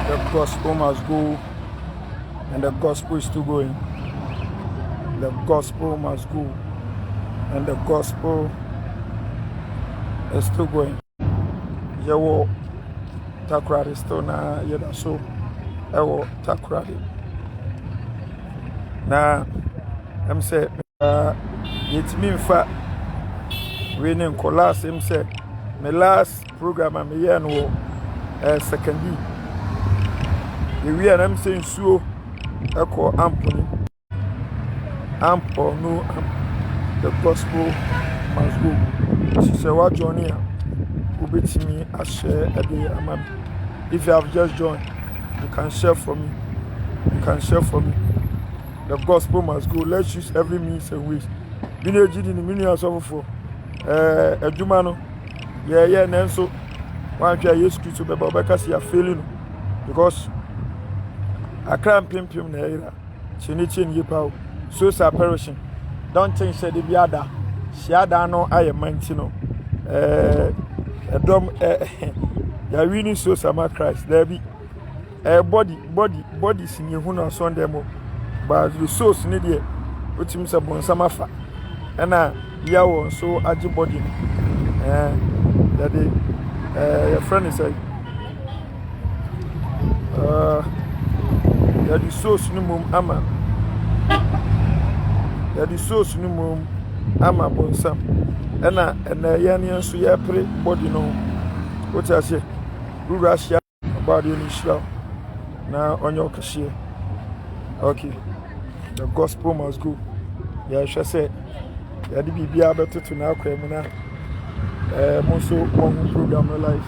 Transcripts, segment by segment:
The gospel must go, and the gospel is still going. The gospel must go, and the gospel is still going. Yewo takrade still na yeda so. Ewo takrade. Na em say yetimi mfa we ne nkolas em say my last program am here no secondary. We are am saying so eko ampuni. Ampo no the gospel must go. She said what journey ubetimi a share a day amam. If you have just joined, you can share for me. You can share for me. The gospel must go. Let's use every means and ways. Bine jidi ni mini asofo adwuma no yeah nanso wan hwa Yesu Kristo beba obeka se ya failing because akra pimpim na era chini yipa souls are perishing. Don't think say the biada shiada no ayemanti no edom ya winning souls ama Christ there be body sin yehu na so ndemo but the souls ni de otim se bon samafa ena yawo so agi body that your friend is say ya the souls ni mum ama ya the souls ni mum ama bonsam ena ya so ya pre body no what I say Russia about the initial na onyo kashie. Okay, the gospel must go. Yeah, I say ya di bibia beto to na kwa mu na mo so one program life.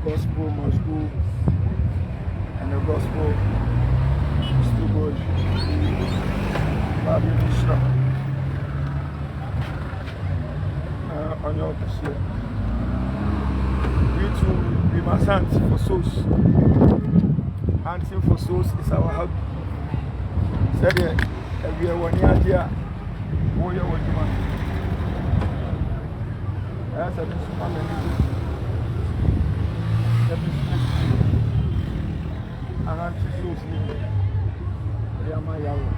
Gospel must go, and the gospel is still going. Babi Mishra. On your question. We too, we must hunt for souls. Hunting for souls is our hobby. Said every 1 year, what you want to man. That's a man. And I'm so sleepy. They are my yellow.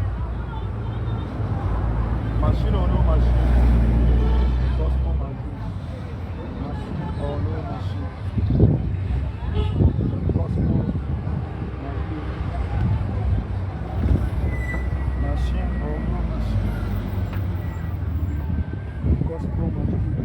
Machine or no machine? Gospel machine. Machine or no machine? Gospel machine. Machine or no machine? Gospel machine.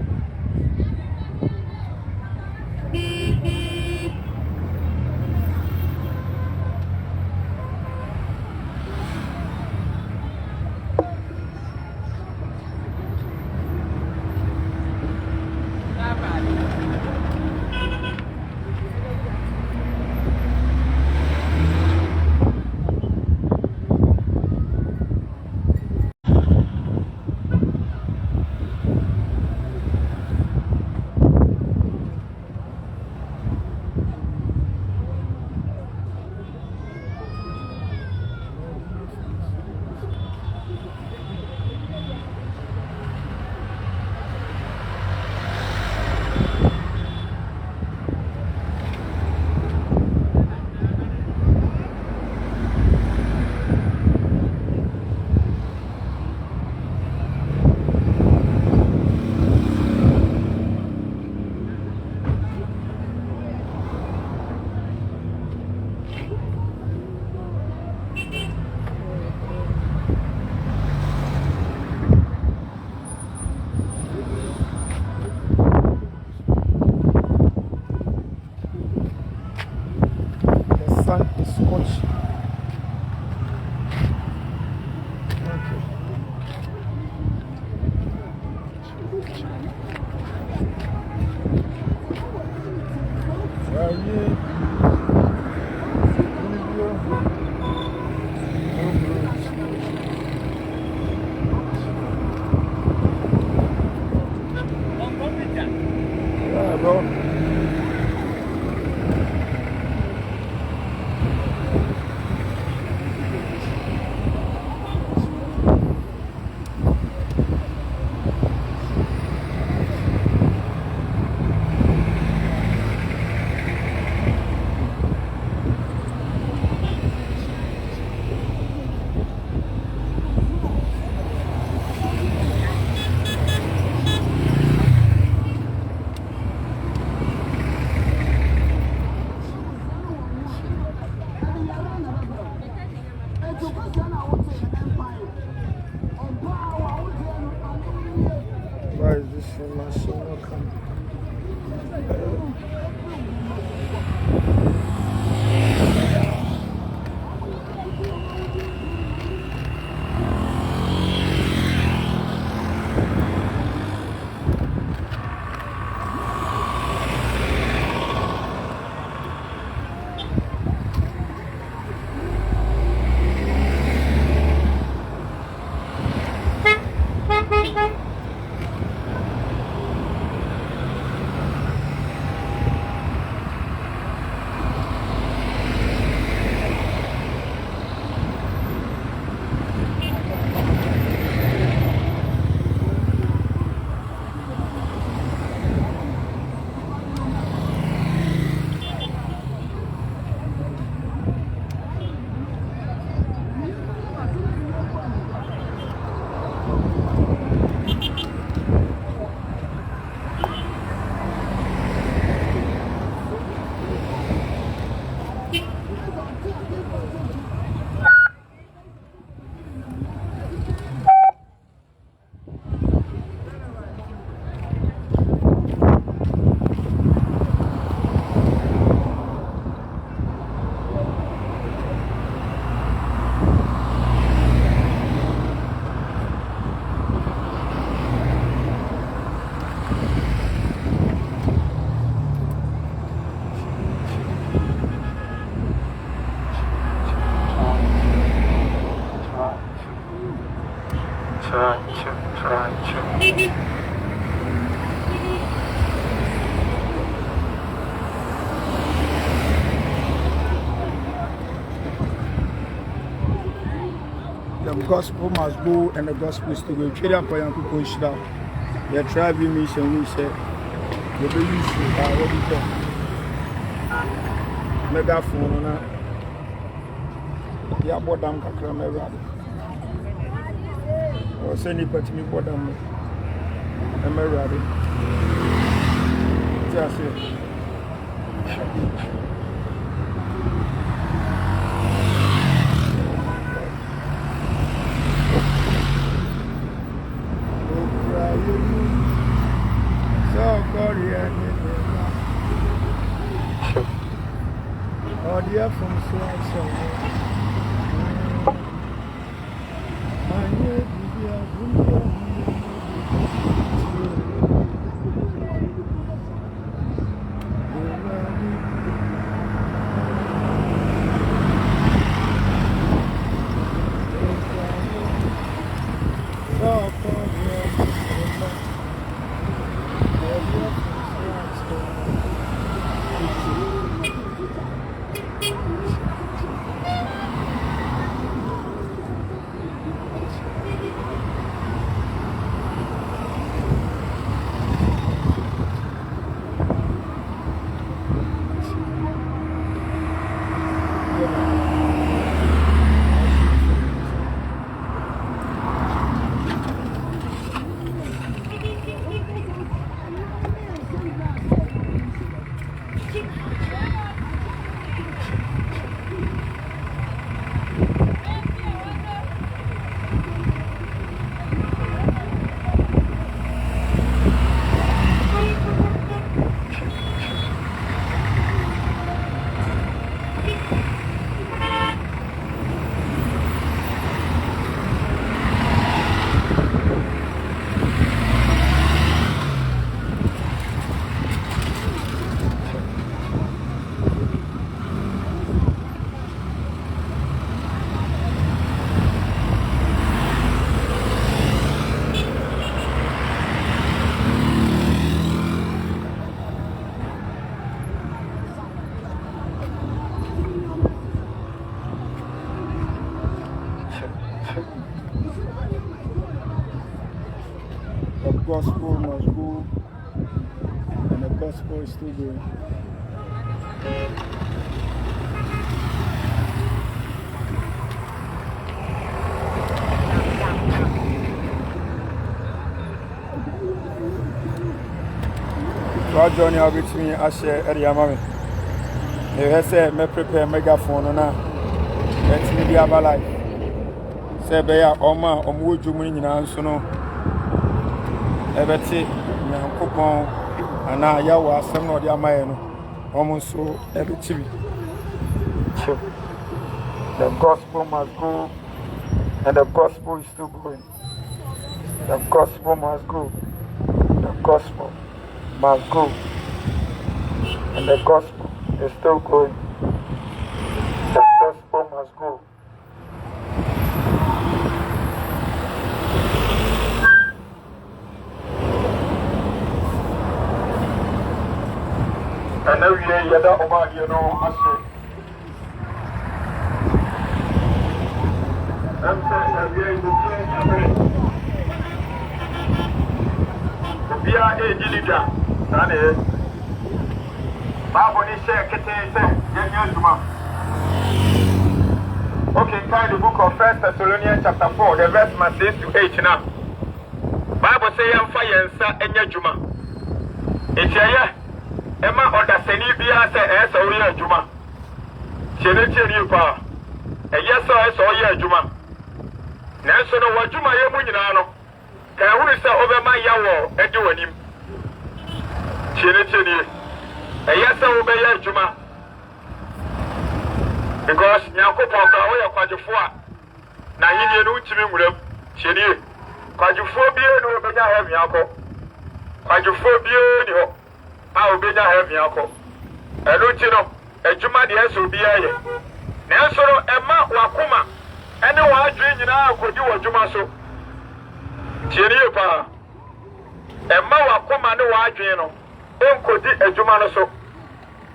Go. Why is this machine not coming? The gospel must go and the gospel is to go. Trade up for young people. They try to mission. We say the baby should already done. Megaphone na ya bodam kakra mewade. O se ni patimi bodam na mewade. Just oh, dear, from so gospel must go, and the gospel is still going. Johnny, I'll be to me. I share area, mommy. They have said, me prepare megaphone now. Let's me be about life. Say, Bear, Oma, Omu, Jumini, and so no. Everything, coupon, and now Yawa, some of the Amayano, almost so every TV. The gospel must go, and the gospel is still going. The gospel must go. The gospel must go, and the gospel is still going. The gospel must go. And now we are over here now. I'm saying we are in the change. We are a diligent. Okay, find the book of 1 Thessalonians chapter 4, the verse 6 to 8 now. Bible say I'm fire and Juma. It's here. Emma or the Senibia says, "Oh, yeah, Juma." Chenetian power. A yes, I saw ya Juma. Nanso no wajuma yemu nyinano. Ka hu se obema yawo edu anim. Chenetian. A yes, I obey ya Juma. Because Yakopon ka o ya kwajufo na yini enu ntimi nwuram. Chenie. Kwajufo bie no obenya ha miako. Kwajufo bie ni ho. A obenya ha miako. Enu ti no ejuma de eso bia ye. Nanso no ema wakoma ene wadwe nyina akodi wajuma so. Chenie pa. Ema wakoma ne wadwe no enkodi ejuma no so.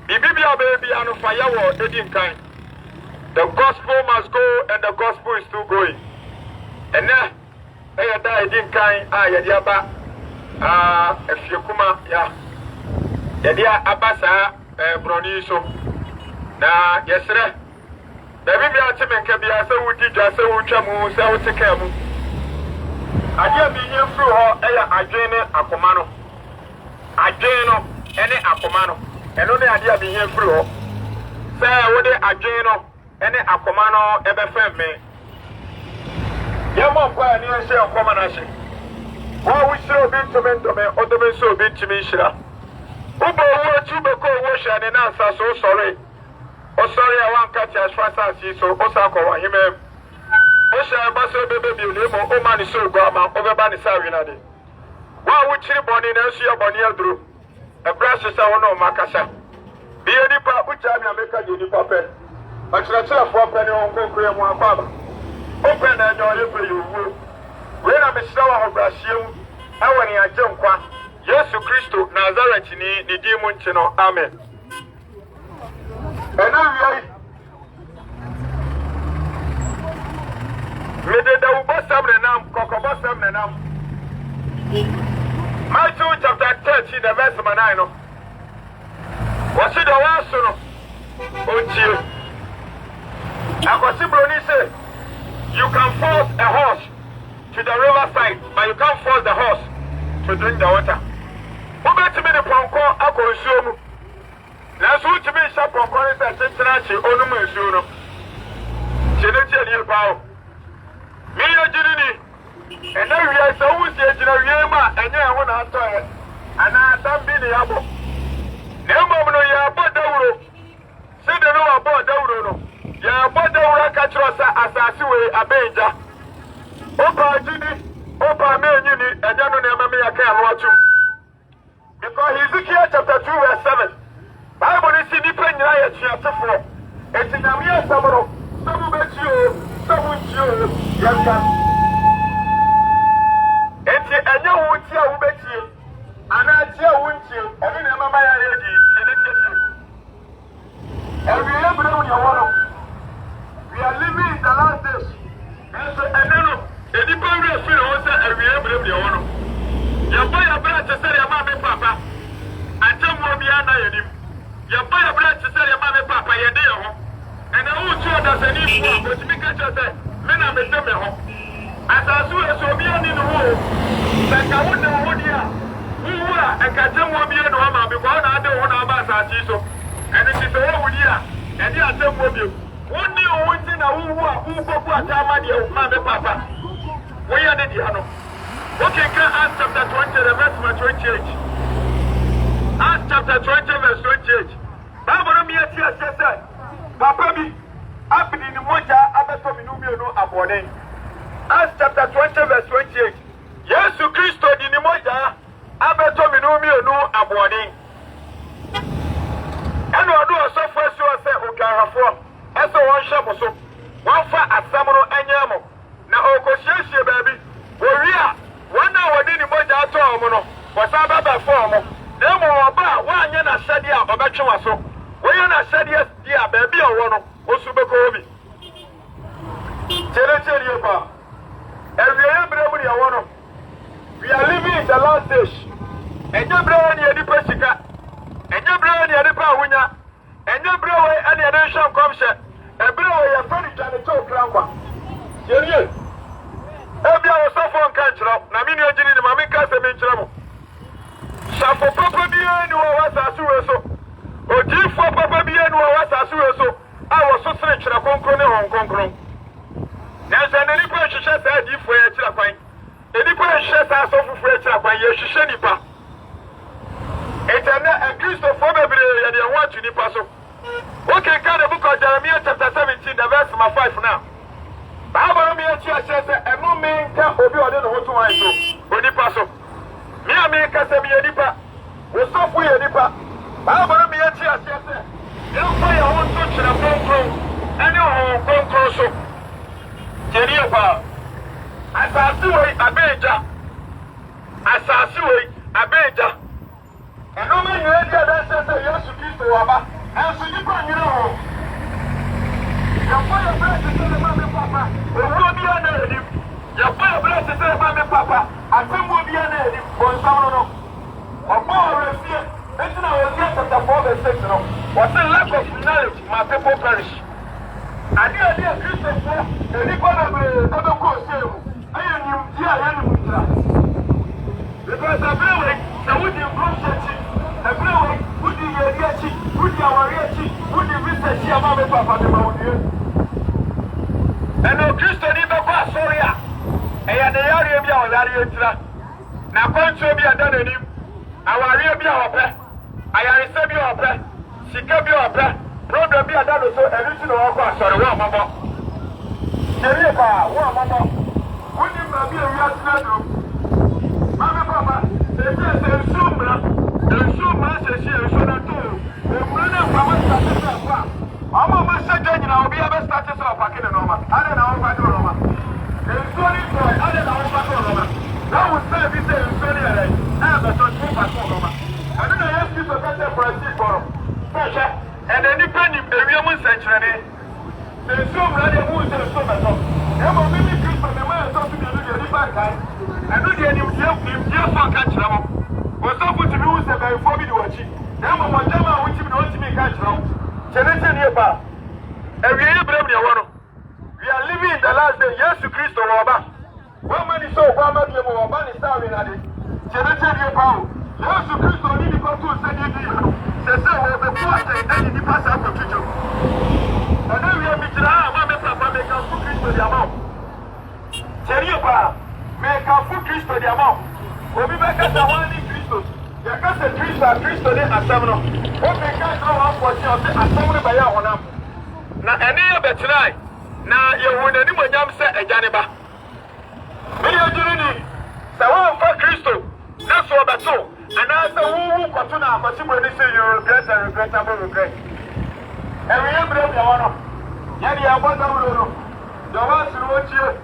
Bibibia baby anu fire wo edinkan. The gospel must go and the gospel is still going. And now I didn't kind Yadiaba if you come ya Yadia Abasa Broniso. Now yesterday baby me a team and Kabia so would you just so chamu so to Kamu. I just be here through her Ajane Akomano. Ajano any Akomano. And only idea be here through her. Say what they Ajano. Any akomano ebe me. Yamo kwa ni ese akomana shi. Wa wi siro bi to me o do so bi timi shira. Ubo wo tu be ko wo sha ne na nsa so sorry. O sorry I wan catch as fast as so o sa ko wa hime. O sha ba so bebe bi le mo o ma ni so go ama o be ba ni sa wi na de. Wa wi chiri boni na so ya boni aduru. E brass sa wono makasa. Bi onipa ucha mi ameka di onipa pe. But let's have one penny on Concrete one father. Open and your for you. When I'm a shower of Brazil, I want a jump. Yes, Christo, Nazareth, the demon channel. Amen. And now we did the Ubasam Renam, Cocobasam Renam. Matthew chapter 30, the verse 9. What's it the last one? Oh, dear. Akosibro said, you can force a horse to the riverside, but you can't force the horse to drink the water. Who bet me the ponko akonsumu? Na so to me sha ponko is a tentinachi onumu nsuno. Cheneti ani pawo. Me na jinini. And now we are so wusi ejina wiema enye ho na ato e. Ana dambi ni yabo. Na mbom no ya bodawuro. Se de no abodawuro no. Ya bada wura kachiro sa asasi we abeja. Opa jini, opa menyini, enyano na mama ya kai anu atum. Because Ezekiel chapter 2 verse 7. Bible ni si nipa nyina ya chiatefo. Enti nyame asabro, sabu betio, sabu chio, yanka. Enti enya wo ti a wo betie. Ana ti a wo ntie, eni na mama ya ready, eni tie. Every every one you want. We are living in the last days. And so, and then, any power of fear was a real blame. You before, but me catch us there. Men are making me home. As I saw a Soviet in the world, like I wouldn't know what here. Who are a catching will be in the home because I don't want to have a so. And it is over here. And you are saying, one day, one thing who go to a time, my papa. We are the Diano. Okay, Acts chapter 20, the verse 28. Acts chapter 20, verse 28. Bible me at your sister. Papa be up in the Moja, Abato Minumio, Abone. Acts chapter 20, verse 28. Yes, to Christo in the Moja, Abato Minumio, Abone. And we do a software so I say, okay, as a one shop or so. One for a samuel and yamo. Now, Okoshishi, baby. Warrior, 1 hour in the Moja to Omono, was about form. No more about 1 year and Shadia or Bachuaso. When you are Shadia, dear baby, or one or Subakobi. Tell you about every everybody I want. We are living in the last days. And your brother near the Pesica. And your brother near the Pawina. And your brother and the nation comes here. And brother, your furniture and the top grandma. Serious. Every hour, so far, can't you know? Namini, you're getting the Mamika, the Minchamo. Shafo Papa Bien, who was a sueso. Or G for Papa Bien, who was a sueso. I was so strange to a concrone on concrone. There's an elephant she said, if we're a chilapine. Elephant she says, so for a chilapine, yes, she said, it's a Christopher Baby, and you want to the paso. Okay, can the book of Jeremiah chapter 17, the verse 5 now. Bible me a church says, and no man can obey or don't know what to want to do. The paso. Me a man can say, be a nipper. We stop with a nipper. Bible me a church says, you fire one touch and a phone crew, and your home phone crew so. Jennifer, as I see a major, as I see a major. And no man, you had that says, yes, you kiss the Waba, and so you bring it home. Your fire breath is in the mammy papa, or will be an enemy. Your fire breath is in the mammy papa, and some will be an enemy for some or more of fear. It's now a get of the 4 and 6. What's the lack of knowledge, my people perish. I dear Christopher, and Nicola course, I am you, dear enemy. Because I'm really, I would have a blow, would you get it? Would you are reaching? Would you visit your mamma, papa, the mountain? And no Christian in the past, sorry. And the area of your area. Now, punch will be a done in him. Our real be our pet. I receive your pet. She can be your pet. Problem be a done so, and listen to our class, sorry, one mama. Seripa, one mama. Would you be a real snuggle? Mamma, papa, they say, soon, and so much as you should not do. The brother from us started to have. I'm a master, I'll be able to start us off packing a normal. I don't know what to do. And so it's for I don't know what to do. That was fair, we say, sorry, I have a touch of my phone. I don't know if you forget for a seat for pressure. And then you can be a real century. There's so many moons and so much. There will be Christmas, the man talking to the back guy. I know the new dear for catch them. Was so put to lose the very for me to watch it. Then when my Jama which you don't me catch now. Generation nearby. And we are brave one. We are living in the last day. Yes, to Christo Roba. One man is so one man or one is starving at it. Generation nearby. Yes, to Christo need to go to send you. Says so the first and in the past after future. And then we are meeting our mamma papa make us put Christo the amount. Generation make us put Christo the amount. We'll be back at the one. You can't say Christo de Asamno. What they can't go on for you, Asamno by your own. Now, any of the tonight, now you would anyone yam say a Janiba. Many of you, so one for Christo, that's all that's all. And as the woo Cotuna, but somebody say you regret and regrettable regret. And we have been one. Yanni, I want to know. The ones who watch you,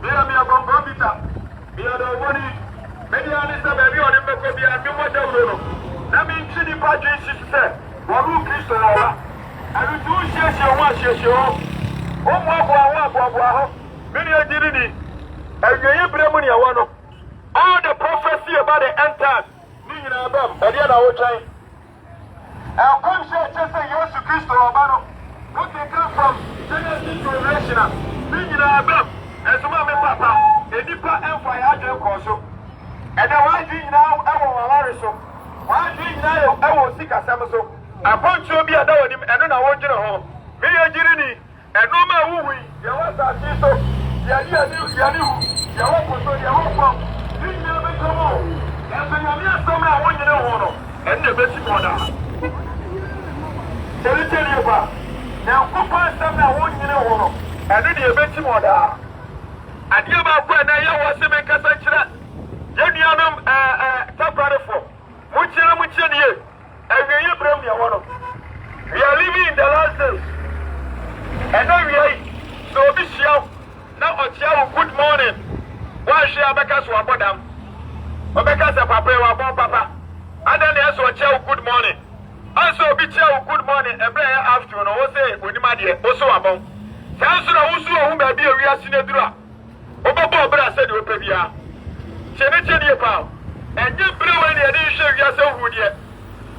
be a mere bombita, be a body. Many others are very on the back of the Amimo. That means the Padre said, Waru Christo, and you do share your one, share your own. Oh, many are did it. And you bring money. All the prophecy about the end time, meaning about the other time. Our conscience just say yes to Christo, Okay, come from Genesis to Revelation. Meaning Abram, and some of my papa, a deeper empire I don't call so. And then why do you now ever worry so? Why do you now ever seek a summer so? I want to be a dog and then I want you to home. Me a journey, and no matter who we, you want to see so. Yanu, you want to so you want from. You never come home. And so you are some I want you to know. And the best order. Tell you about. Now, Papa, some I want you to know. And then the best order. And you about when I was a make a such that. Yadianum, top for. Muchia, and you bring me one of. We are living in the last days. And now we are so be sure. Now, good morning. Why should I make us one for them? Because the papa. And then there's a good morning. Also, be good morning. Every afternoon, I say, when you might also about. Council also who may be a real senior. Oba said, you pay ya. Chenny pound. And you blew any addition yourself would yet.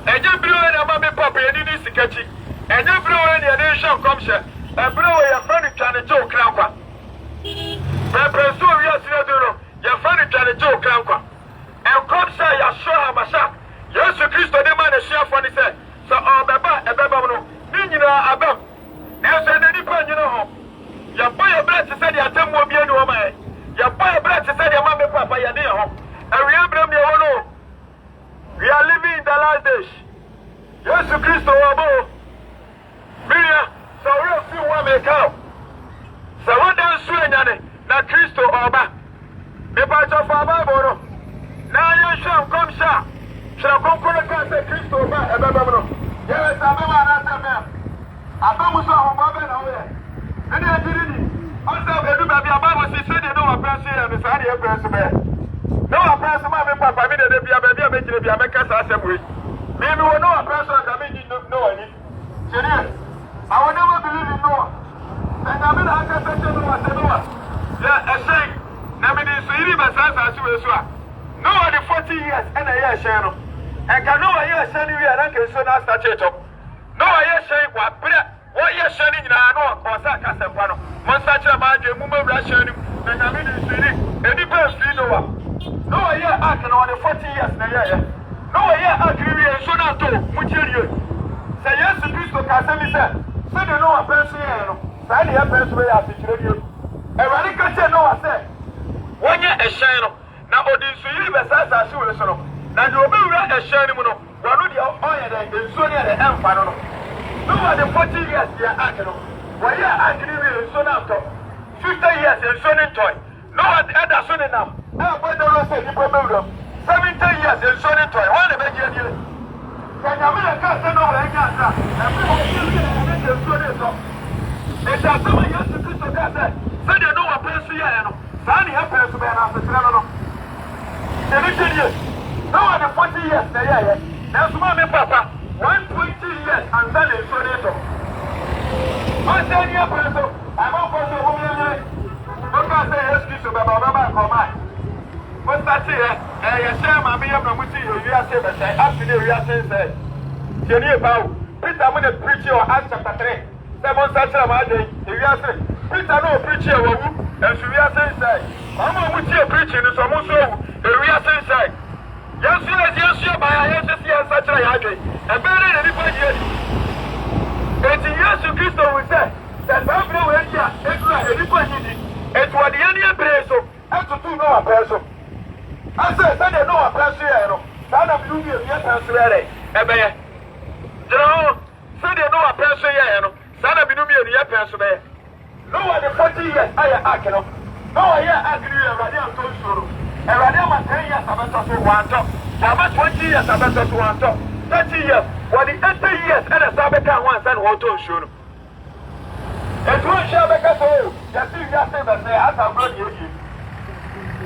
And you blew any of my papa and you need to catch it. And you blew any addition comes here. And blew your friend trying to joke clamper. But pursue your senior, your friend trying to joke clamper. And come say, you show him a shot. Yes, Christo, the man is share funny said. So, Baba, a Babano, meaning about. Now, said any point, you know. Your boy a blood to say the attempt will be a new man. Your boy a blood to say your mother, papa, your dear home. And remember me, oh no. We are living in the last days. Yes, Christo, above. Mia, so we'll see one make out. So, what does Swing na Christo Oba? The part of our Bible. Now you shall come, sir. Shall come to Christo Oba, a Babano. Yes, I'm a man. I don't know how Babano. And I didn't. Also, everybody above us said, no, a person and the Sunday person. No, a person, my papa, I mean, the baby, I make us assembly. Maybe we know a person coming in, no any. Serious. I will never believe in Noah. And I mean, I can say Noah. Yeah, a saying, Naming is really my sons as well. Noah, the 40 years and a year, Shannon. And can Noah, yes, Shannon, and I can soon ask that it up. Noah, yes, saying, what yes, Shannon, I know, or Sacasapano. Monsacha, my dear, Mumma, Russian, and I mean, it's really, and the best, Noah. Noah, yeah, I can on the 40 years, Noah, yeah, I agree, and so not to, Mutilio. Say yes to Christo Cassami said, so they know a person, and the person way after you. And when he can say no, I said, 1 year a shine. Now, Odin Sui, besides, I see what now you will be a shining mono, one of the oil and Sonia the Empire. No, the 40 years, yeah, I can. Why, yeah, I can even so now. 50 years and Sonin toy. No, other Sonin now. I put the rest of the problem. 70 years and Sonin toy. One of the can you make a cut and all that? And we will make a good so. And that's some years to Christo that said, you know a person here. Sandy happens to be an answer. Now, the 40 years, now, my papa, 120 years, and then it's so little. I said, yeah, person, I'm not going to woman. What can I say? Yes, to Baba, come on. What's that here? I say, my beer, I'm with you. You are saying, after the reaction said, Jenny about Peter, I'm going to preach your answer for 3. 7 such a matter. If you are saying, Peter, no preacher, and she are saying, I'm with you preaching, so I'm also a reaction side. Yes, by a yes, such a yard. And better than anybody else. 80 years to Christo will say that I'm no idea, anybody. And what the end of the have to do no person. I said, I know a person, son of you, yes, I'm ready. No, said they know a person, son of you, yes, person. No one, the 40 years, I cannot. No, I agree, I am told you. And I am 10 years, I'm about to want to. I'm 20 years, I'm about to want to. 30 years, what the 80 years, and a Sabeka once and what to show. And one shall make us all. Just see, just say, but say, as I'm blood you.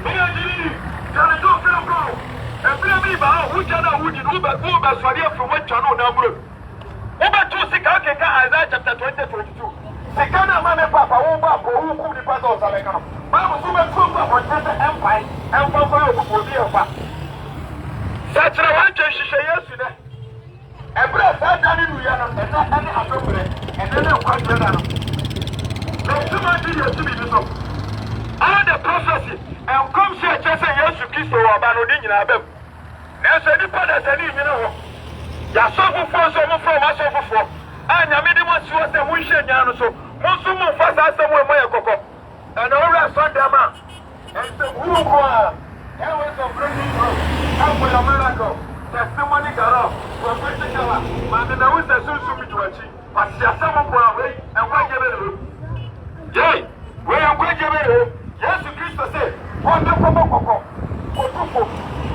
There is no film go. And blame me, but who can I would you know, but who must for you from what channel number? Over 2 Sikaka, Isaiah chapter 20-22. Sikana, Mamma, Papa, who could the puzzles are like. Mama, so much food for the empire, and for you will be a fact. Such a one, she said yesterday. Ebra sa dani nu ya no ene adofre ene na kwa dre na no. No tuma di yesu bi so. All the process and come say say Yesu Kristo wa ba no di nyina abem. Na so di pada tani nyina ho. Ya so fofo so mo from aso fofo. Anya me di mo si wo se mo hye nya no so. Mo so mo fa sa asem mo ye kokko. And all Sunday man. And so who go there was a breaking through. How for your miracle? Testimony garo. Prophetic garo. Man na wo se so bi tuachi. But ya some for away and why give it. Yay! We am going to give it. Yesu Kristo say, "Wanda komo kokko, otufo,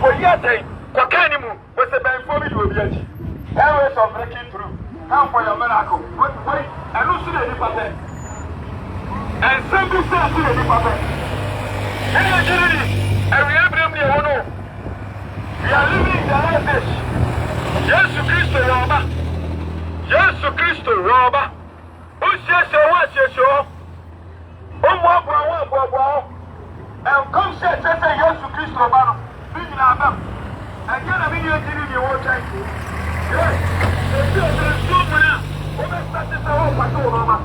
oyate, kokanimu, we say ben for me you be achi." Areas of breaking through. Come for your miracle. Wait, and no see any pattern. And some be say see any pattern. Any agility, and we have them near one. We are living the last days. Yesu Kristo roba. Yesu Kristo roba. Who says so what says so? And come say Yesu Kristo bano. Big na bam. And you na me you give me one time. Yes. There's so many. We must start this our pato mama.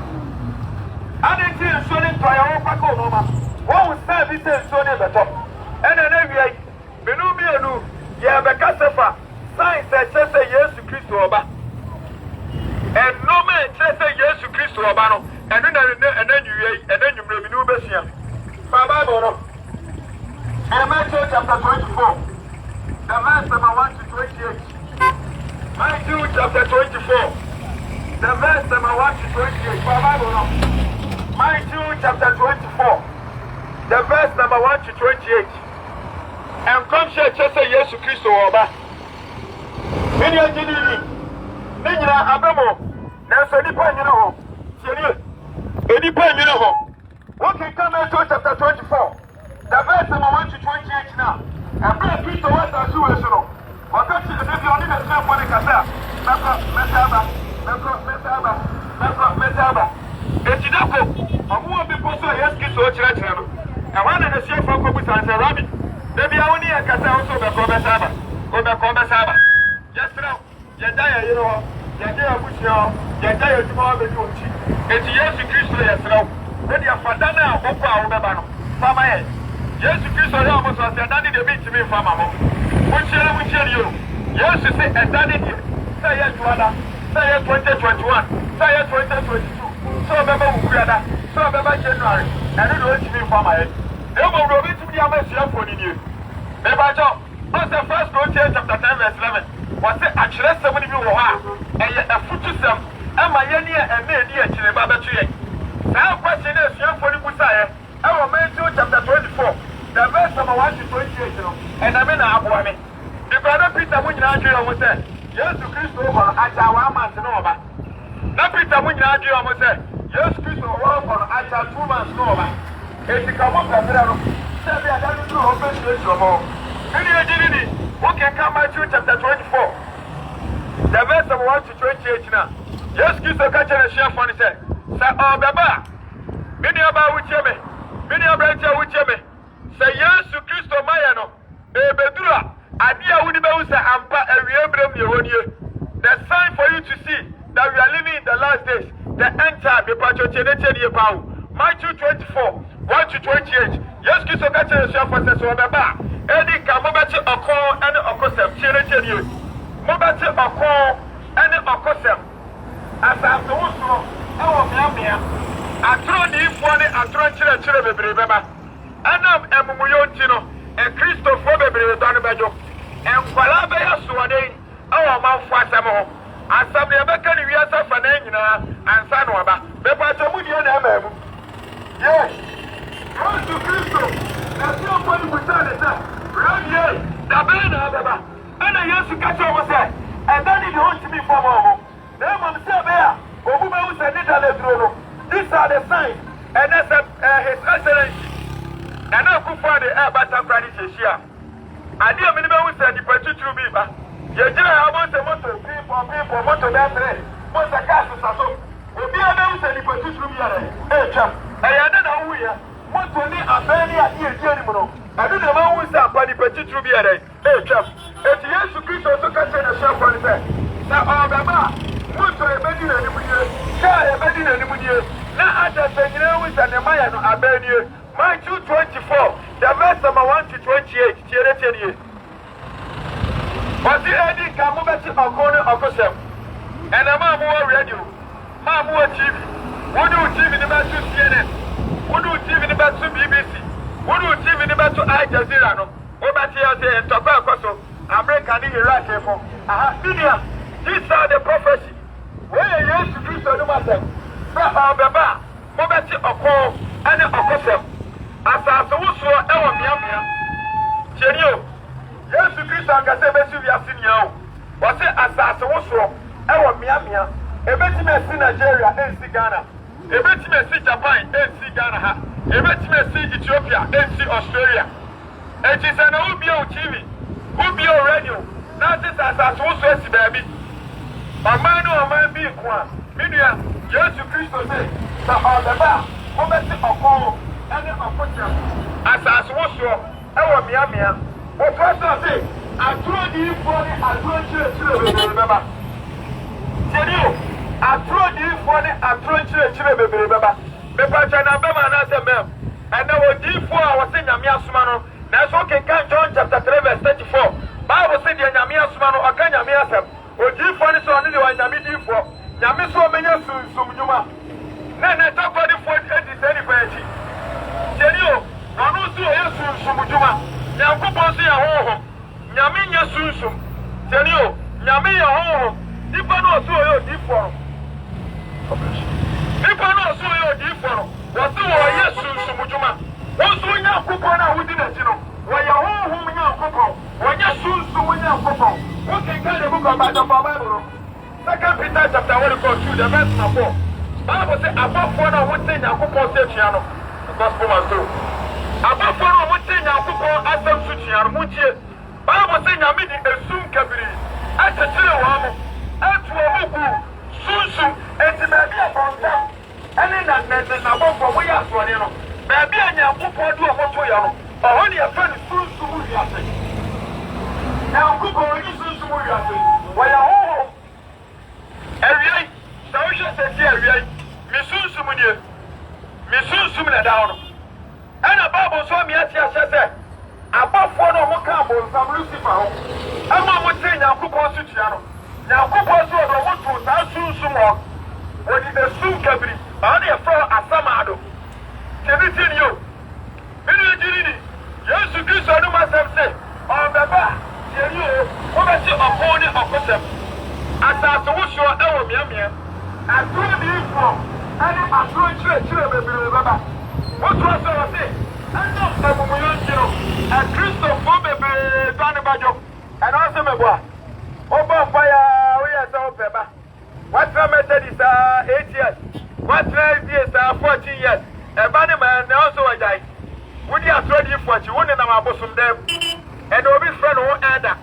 And it is so in try our pato mama. What we say this is so near the top. And then every me no me anu. Ya be kasefa. Sign say Yesu Kristo oba. And no man say Yesu Kristo oba no. And then you bring new Bessia. Bible. Matthew chapter 24. The verse number 1 to 28. Matthew chapter 24. The verse number 1 to 28. Bible. Matthew chapter 24. The verse number 1 to 28. And come share say Yesu Kristo oba. When you are genuine, Nina Abemo, Nancy Panino. Any pen, you know, what can come into chapter 24? The verse number 1 to 28 now. And pray Peter was as you know. What can you do if you only the same one in Casa? Metaba. It's enough. I'm going to be posted as kids or church. I want to share from Kobuta and Rabbi. Maybe I only a Casa also the Comasaba. Or the Comasaba. Just now, Yadaya, you know, Yadaya Bushio, Yadaya tomorrow, the Gucci. It's Yesu Kristo yesro. When you father now, Opa Obebano. Fama ye. Yesu Kristo ya almost was daddy the beat me fama mo. Which you. Yesu say and daddy here. Say yes Juana. Say yes 2021. Say yes 2022. So beba ukuada. So beba January. And you don't me fama ye. They will go to the Amasia for you. Beba Jo. What's the first Corinthians chapter 10 verse 11? Was it actually somebody who are a foot to some. Am I any and made yet in a Baba tree? Now, question is, young for the Messiah. Our Matthew chapter 24, the verse number 1 to 28, and I'm in our boy. The brother Peter Munajio was said, Yes to Christo over at our months and over. Now, Peter Munajio was said, Yes, Christo over at our 2 months and over. If you come up the middle, say, I don't do open to more. Any agility, who can come Matthew chapter 24, the verse number 1 to 28 now. Yes, Christo catch and share for the say, Sir, oh, Baba, many about which you may, many about which you may. Say, yes, to Christo Mayano, Bedura, Adia Udibausa, Ampa, and Riembram, the sign for you to see that we are living in the last days, the end time, the Patrochenetian Pau, Matthew 24, 1 to 28. Yes, Christo catch and share for the Baba, Eddie Kamobachi Oko and Okosem, Cherry, Mobachi Oko and Okosem. As after also, our Mamia, I throw the one and throw children, remember. And I'm Muyotino, and Christopher Donabajo, and Palabaya Suade, our mouth for some more. As some American years of Fanana and Sanwaba, the Patamudian Amam. Yes, go to Christo, that's your point with that. Run ye, the Bena, and I used to catch over there, and then it wants to be for more. These are the signs, and that's His Excellency. And now, go for the air battle credit here. I dear minimum said the purchase to be back. You want a motor, people, motor battery. What's a gas is so? Will be announced and the purchase to be a chap. I don't know who you are. What's only a penny at the general. I don't know who is up by the purchase to be a chap. It's yes to Christ also catch a shop on the bed. Now, all fire no abenie. Matthew 24, the verse number 1 to 28. Tiere. But the Eddie Kamubati Okone Okosem. And a man who radio. Man who TV. Who do TV in the back to CNN? Who do TV in the back to BBC? Who do TV in the back to Al Jazeera? No. Obatia and Tobacco. American Iraq for. Media. These are the prophecy. Where you used to do so, no matter. Baba, Mobati Oko, and Okosem. As I saw, Ewa Miamia. Genio. Yes, to Christ and Gasebesu, we are seeing you. Was it as I saw, Ewa Miamia. A bit me see Nigeria and see Ghana. A bit me see Japan and see Ghana. A bit me see Ethiopia and see Australia. And she said, who be on TV? Who be on radio? Now this as I saw, baby. A man be one. Media, yes, to Christ say, the Alaba, Mobati Oko, and the Okosem. As I saw, Ewa Miamia. What was I say? I told you for the adventure, remember. Tell you. I told you for the approach, remember. The Pachana Bema and the mem. And I will give 4 hours in Yamia Sumano. That's okay, John chapter 3, verse 34. Bible said Yamia Sumano, or Kanyamia Sam. Or give for this one, Yamidi for Yamiso Menia Sumuma. Then I talk about the 40 centimeters. Tell you, Nanusu Sumujuma. Yakuposi a home. Yaminya Susum. Tell you, Yamia home. Dipano so yo different. Dipano so yo different. What do I yes Sumujuma? What's when you coupon out within a chino? Why your home when you coupon? When you soon when you coupon? What can kind of book about the Bible? Second Peter chapter 1 the verse number 4. Bible says above 4 one thing you coupon say Chiano. The gospel must do. Above 4 one thing you coupon as them to Chiano Muchi. Bible says you made a soon cabri. At the children. And to a book, soon, and to maybe upon them. And then that meant that above for we are for you. Maybe I am put for you for you. Or only a friend soon to move your thing. Now, cook or you soon to move your thing. Why, oh, every social says here, Miss Sumunier, Miss Sumina down. And a Bible saw me at your said, above 4 more carbon from Lucifer. I'm not saying I'll cook on Suchiano. Now, who was what to that soon more? When it is soon cabri, only a floor at Samado. Can you tell you? Many yes, you do so, no myself say, oh, Baba, tell you, what is your opponent of Cosem? As I told you, Ewa Miamia, I told you from, and I told you, Baba. What was I say? I know some and Christopher, baby, Danabajo, and also my boy. Open fire, we are so paper. What method is 8 years? What years 14 years? A bunny man also a guy. Would you have told you for you wouldn't have a bosom them? And Obi friend who Ada.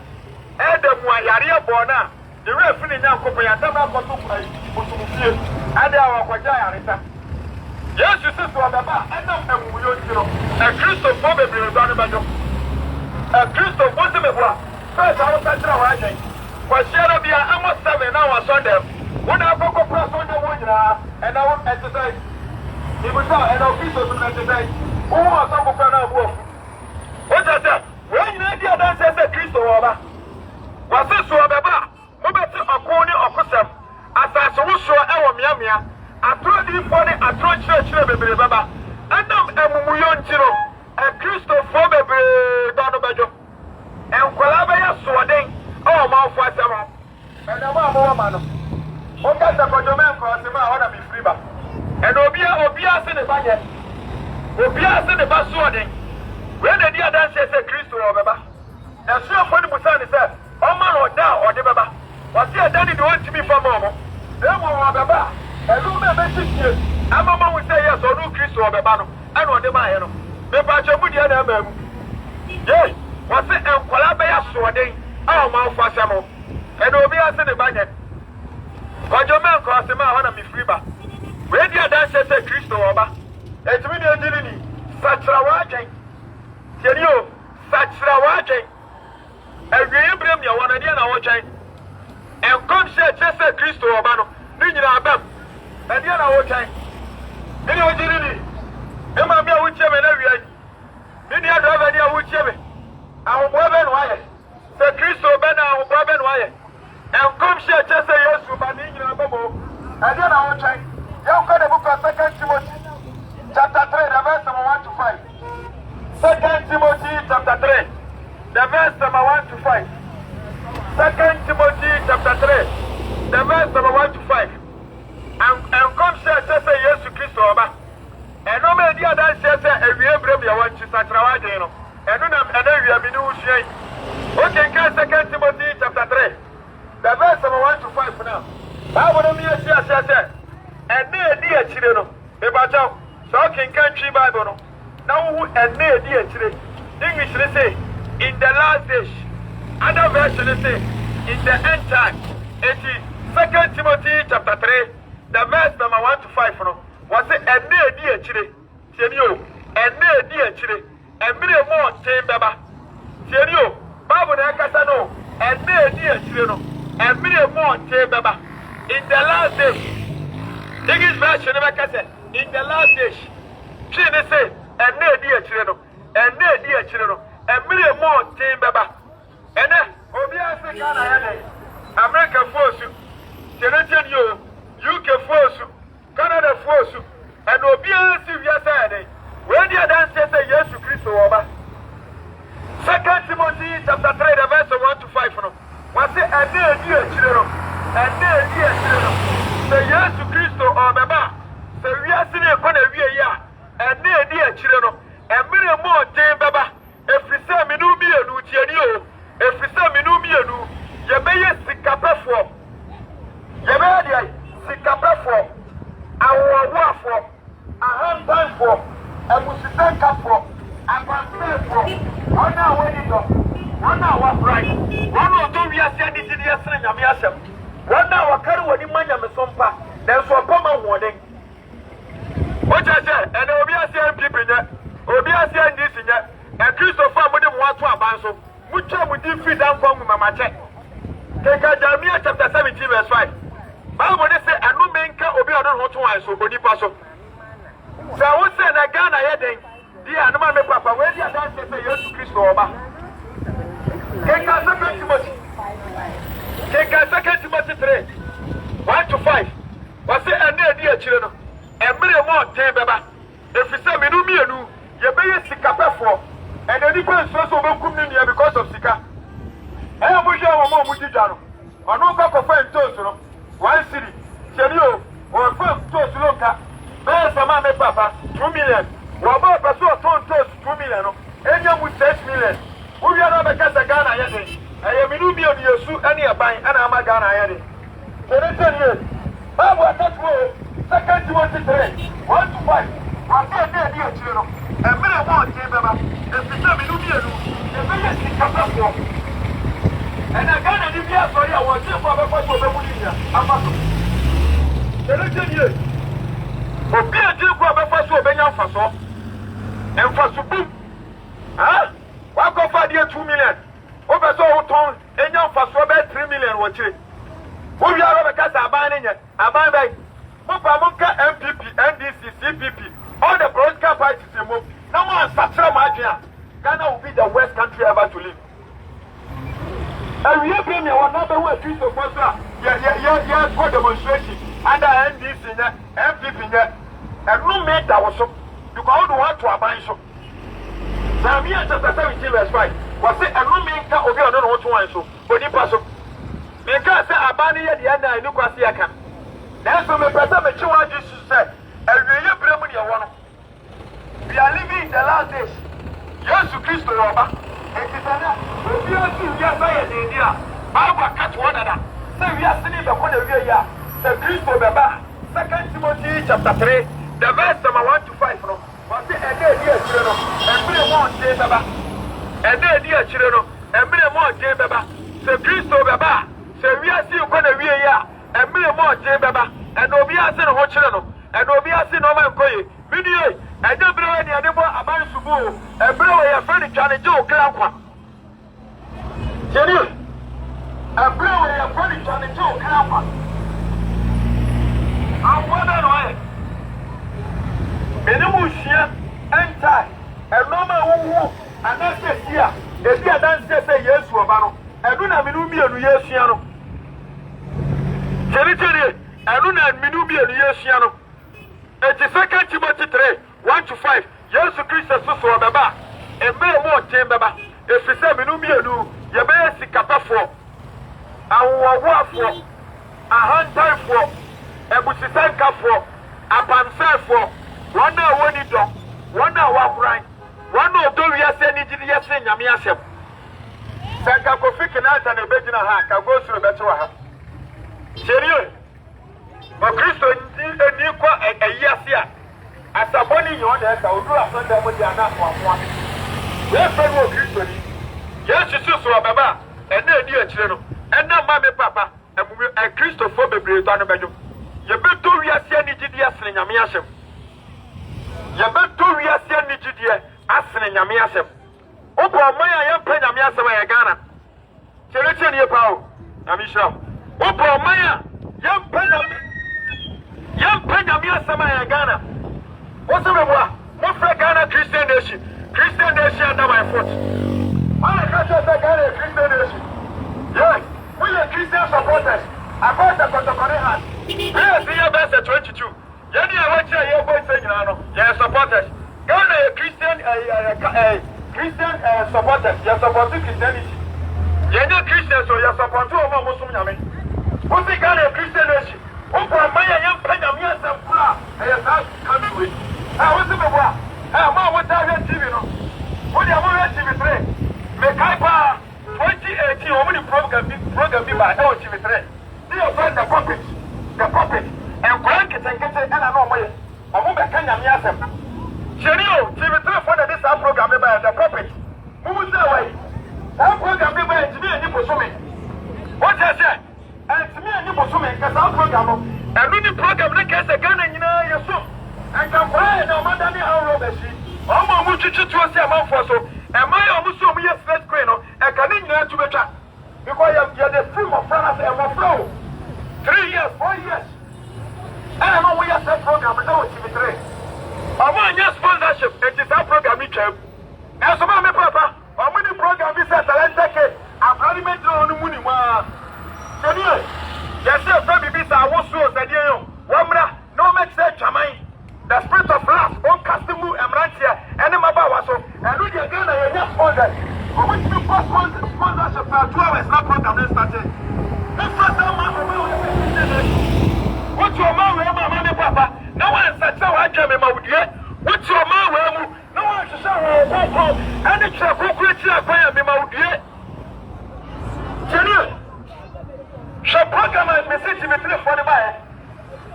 Adam Wayaria Bona. The referee now company and Tama Kotu. Ada Wakajaya. Yes, you said to Ababa, and I'm a Christopher baby is on the bajo. A Christopher was the first I was at for sure, be almost 7 hours on them. When I go across on the one, and I won't exercise. He was out and I'll be so to exercise. Who was some of our work? What I said, when you need your dance as a Christo over. Was this so Baba? Mobati Okoni Okosem. As I saw Ewa Miamia, I told you for the Atron Church, baby Baba. And I'm a Muyon Chiro, a Christo for baby Donobajo. And Colabaya Swading. Oh, my father, and a woman. What got the Kojoman for the man on me free? And Obias in the budget. Obias in the Baswording. When the dear dance says a Christo or Baba. And so for the Busan said, oh, man or down or the Baba. Was there daddy want to be for Momo? Then Baba. And who may message you? A mama will say yes or no Christo or Babano. I know the Mayano. The Pachamudia and them. Yes, was it a Colabaya Swording? Oh, my father, and Obias in the budget. But your man cost him out of me free. When you dance as a Christo over, it's really a dilly. Such a watching. Tell you, such a watching. And we bring you one idea now watching. And come say just a Christo over, Nina Bam. And you know watching. Any dilly. Emma me which ever every Mini driver near which ever. Our woman wire. The Christo Bena, our woman wire. And come share just say yes to Banina Bobo. And then I will try. You got a book of 2 Timothy, chapter 3, the verse number 1 to 5. 2 Timothy, chapter 3, the verse number 1 to 5. 2 Timothy, chapter 3, the verse number 1 to 5. And come share just say yes to Christo. And no man the other says every emblem you want to Satrawajano. And then we have been using. Okay, 2 Timothy chapter 3. The verse number 1 to 5 now. I want to be a share. And near dear children, the battle, so can country Bible. Now, and near dear children. English they say, in the last days. Other version they say, in the end time. It is 2 Timothy chapter 3, the verse number 1 to 5. Was it a near dear chile? Senio, and near dear chile, and many more chain baba. Senio, Babu Nakasano, and near dear chile, and many more chain baba. In the last days, English version of a in the last days, she say, and near dear chile, and near dear chile, and many more chain baba. And then, obviously, America force you, Canadian you, UK force you. Canada force and obedience if you say when you dance say yes to Christ over 2 Timothy chapter 3 the verse 1 to 5 no was say and dear children say yes to Christ over baba say we are seeing a corner we are and dear children and many more day baba if we say me no be enu tianio if we say me no be enu ye be yes sikapafo ye be dey sikapafo our war for a hand time for a Musican cup for a transfer for 1 hour winning 1 hour price 1 or 2 years sending to the Assyrian Yamiasam 1 hour carry what the man of Sompa, there's a common warning. What I said, and Obiasian people in there, Obiasian this in there, and Christopher would want to abandon, which I would defeat down from Mamma Check. Take a Jeremiah chapter 17, verse 5. Bible say and no man can obi odon ho to wan so body paso. So we say na Ghana here den. Dia no me papa we dia dan say Jesus Christ oba. Keka 2 Timothy. Keka 2 Timothy 3. 1 to 5. We say and dey dia chire no. Emre mo ten beba. If you say me no mienu, ye be ye sika pefo. And the difference so be kum ni because of sika. Eh mo je wo mo mu jija no. Ono ka ko fa ntos no. 1 city, Senio, or firm toast loca. There's a man, papa, 2 million. Robert Paso toast 2 million. Any with 6 million. We are not a Ghana yet. I am in Ubio, you sue any a buying, and I'm a Ghana yet. So they tell you, Babu attack war, 2 Timothy 3, 1 to 5. I said, dear children, and many more, Jabba, and the time in Ubio, the biggest in Capacol. And again, if you are sorry, I was just for the first of the Mulia. I'm not. The little year. For being a Jew, for the first of Benyan Faso. And for Subu. Huh? What go for the 2 million? Over so ton, and young Faso about 3 million. What you? Who you are because I'm buying it. I'm buying. Mupamunka MPP, NDC, CPP. All the broadcast parties remove. No one such a margin. Ghana will be the worst country ever to live. And we have been one number one piece of water. Yeah, for demonstration under NDC, MPP, and no matter was so. You can't want to abide so. Zamia chapter 17, verse 5. Was it a no man can obey on what to want so? But the person. Because I abandoned the end, I look at the account. That's when the person that you want to say, and we have been one. We are living in the last days. Yes, Christ, Robert. It is enough. We are seeing your fire in India. I will catch one another. So we are seeing the corner of your year. The Christ of Baba. 2 Timothy chapter 3, the verse number 1 to 5. Was it a day, dear children? And bring more day, Baba. A day, dear children. And bring more day, Baba. The Christ of Baba. So we are seeing corner of your year. And bring more day, Baba. And we are seeing what children. And we are seeing no man going. Video. And you bring any other about Subu. And bring your friend Johnny Joe Clanqua. Jenny. And bring your friend Johnny Joe Clanqua. I'm wondering why. Many more here. mienu yesua no Jerry anu na minu mienu yesua no enti 2 Timothy 3:1-5 Yesu Kristo so obeba eme mo tembeba efise minu mienu ye be sikapafo awowoafo ahantaifo ebusisankafo apamsafo wana woni do wana wakuran wana odowiase ni gidi yese nyame asem saka kofi kinata na begina ha ka gosuru betewa ha serious o Kristo ni kwa eyase a asaboni yon de ka oduru asonda mo dia na kwamoa we fe no Kristo ni Yesu so baba ena edi akire no ena ma me papa emumi Kristo fo bebre to anu bejo ye beto wiase ni gidi asene nyame asem ye beto wiase ni gidi asene nyame asem obo man ya yempa nyame asem ya Ghana chereche ni pa o nyame shira obo man ya yempa nyame asem ya Ghana o se meboa mo fra Ghana Christian nation under my foot I can't say Ghana Christian nation yes we are Christian supporters about the Kotokorehan yes we are best 22 yani awacha ye boy say nyina no ye supporters Ghana Christian Christian supporters ye support Christianity ye no Christian so ye support o mo sum nyame o se Ghana Christian nation o ko amaya ye mpa nyame asem kula ye sa country o se beboa ma wo ta hwe TV no o dia mo hwe TV 3 me kai pa 2018 o mo ni program bi ba e o TV 3 your friend the puppet and grand kete ena no mo ye o mo be kan nyame asem Cherio TV3 for this program by the puppet who say why that program by TV ni posome what I say and to me ni posome ka that program and ni program na ka se Ghana nyina yeso and can buy no man than how robeshi o mo mu chichi to say amanfo so e mai o mu so mu yes first screen no e ka ni nyina tu betwa because you the film of France and mo flow 3 years 4 years I know we have that program now TV3 I'm on sponsorship it is that program we came and so my papa I'm on the program we set talent take apparently on the money wa serious yes sir baby bisa I was so said you wamra no make sense chamai the spirit of love on customer emrantia and my baba so and we dey Ghana you just sponsor I'm going to post sponsorship for 2 hours na program dey started this first time what's your man with my papa no one said so I came in my wood yet what's your man with no one to say and it's a concrete fire me my wood yet serious she program and message me for the buy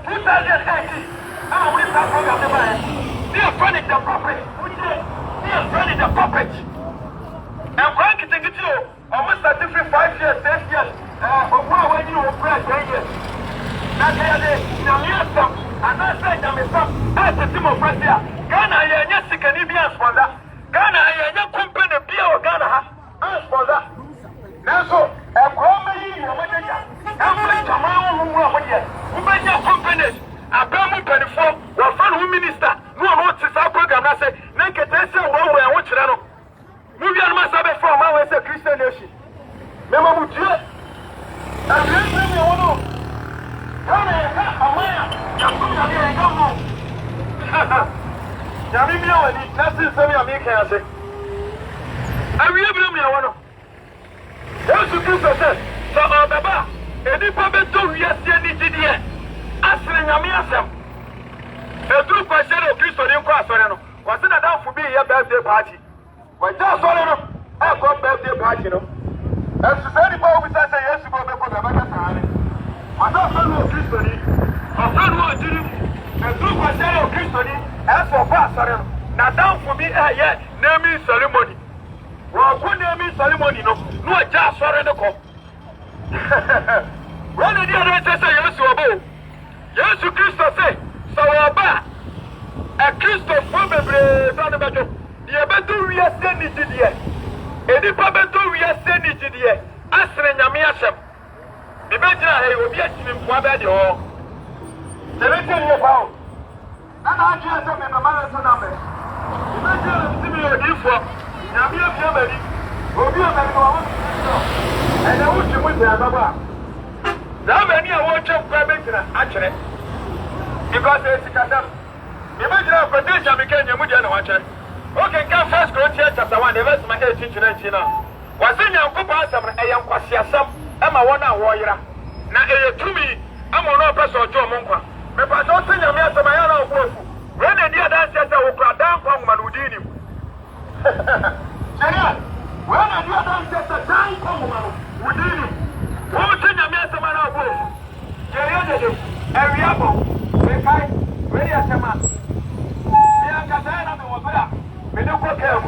2018 I will start program the buy dear friend the puppet dear friend the puppet and Frank take it you almost 5 years 10 years when you were 10 years na kaya nyamiasa anasa nyamisa ate timo frasia Ghana yenye sikani bia sponsor Ghana yenye company bia o Ghana ha sponsor naso ekrome yi yo majeja amfle jamawo mu ahode ubenya companies abamu penifo wa fan hu minister no ti sa program na say na ketese wo wo e kire no mu bia no masabe from ma we say Christian nation memo mu die and me wono Ghana ya amaya yakunya ni ngamu yami mi awani nasi sami ami kan ase awi ebram ya wono Yesu Kristo se so obeba edipa beto wiase ni gidie asre nyame asem edru kwasere Kristo ni nko asore no wase na danfo bi ye birthday party waja asore no e ko birthday party no esu se ni pa obi se Yesu go be ko be ka tare wada asore Kristo ni asore wo diri edru kwasere Kristo ni e so pa asore no na danfo bi ye naming ceremony wo ko naming ceremony no no aja asore no ko when the other say Yesu obo Yesu Kristo say so oba a Kristo for bebre don bejo ye beto wiase ni gidie edipa beto wiase ni gidie asre nyame asem be bejira he obi atimi mpoa be de ho telete ni pa o ana aju ase me mama so na me be bejira timi odifo nyame afia bari Obi a man go and I wish you would have a now many are watching private actually because there's a cat. Imagine a potential became your Mudian watcher. Okay, come first Corinthians chapter 1, the verse my 18 to 19. Was in your compassion, a young Quasiasam, I'm a one warrior. Now, to me, I'm on person Joe Monqua. But I don't think I'm here to my own wolf. When a dear dancer will cry down from Manudini. When a dear dancer down from Manudini. Won't think I'm here to my own wolf. Jerry, every apple, ready as a man. We don't go care.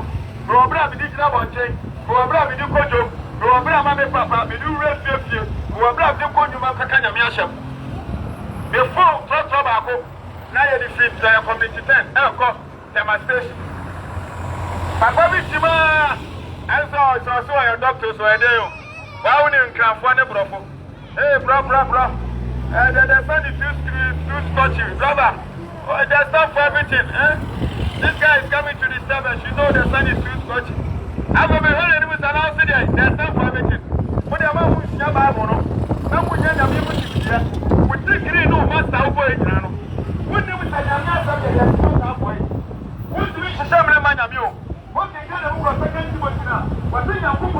Robert, we did not want change. Robert, we do go to Robert, my papa, we do rest of you. Robert, you go to Macacana Miasham. Before tobacco, now you defeat the community 10, Elco, demonstration. Papa, Vichima, and so your doctors were there. Why wouldn't you craft one brother? Hey, bro. And the son is too scotchy, brother. Oh, there's not for everything, eh? This guy is coming to disturb us. You know the sun is too scotchy. I'm going to be hearing him announcing there. There's not for everything. When the man who's your Bible, no one can have you here. We think you know master of boy. When you say I'm not something that's not boy. What do you say, man? I'm you. What can you do for second to what's now? What's in your book?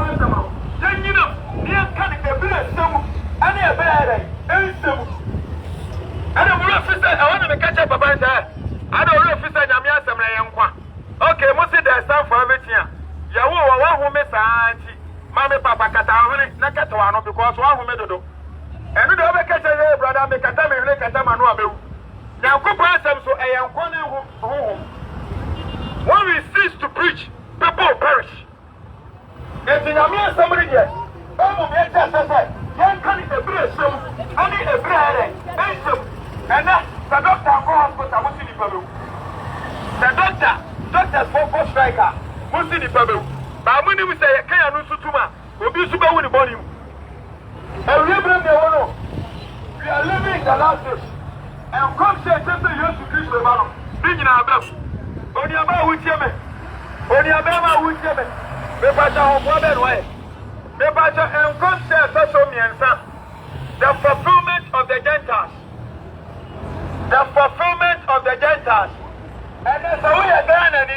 Then you know, near cutting the bill, some, and a bear, and some. I don't know if I want to catch up about that. I don't know if it's a Yamia Samra. Okay, most of the stuff for everything. Yawu, one who miss auntie, Mammy Papa Catawani, Nakatawano, because one who made it. And we don't catch a brother, make a time and make a time and no. Now, go pass them so I am calling home. When we cease to preach, people perish. It's in Yamia somebody here. Oh, yes, young Connie, a breast, only a bread, and and the doctor for hospital, what's in the Peru? The doctor's for striker, what's in the Peru? But when we say, can I know Sutuma, will be super with the body? And we are living in the last days. And come say, something you have to preach the battle. Bring in our best. Only about which yemen. Only about which yemen. The Pasha of Robert Way. The Pasha and come say, social me and son. The fulfillment of the Gentiles. The fulfillment of the Gentiles. And so we are Ghana,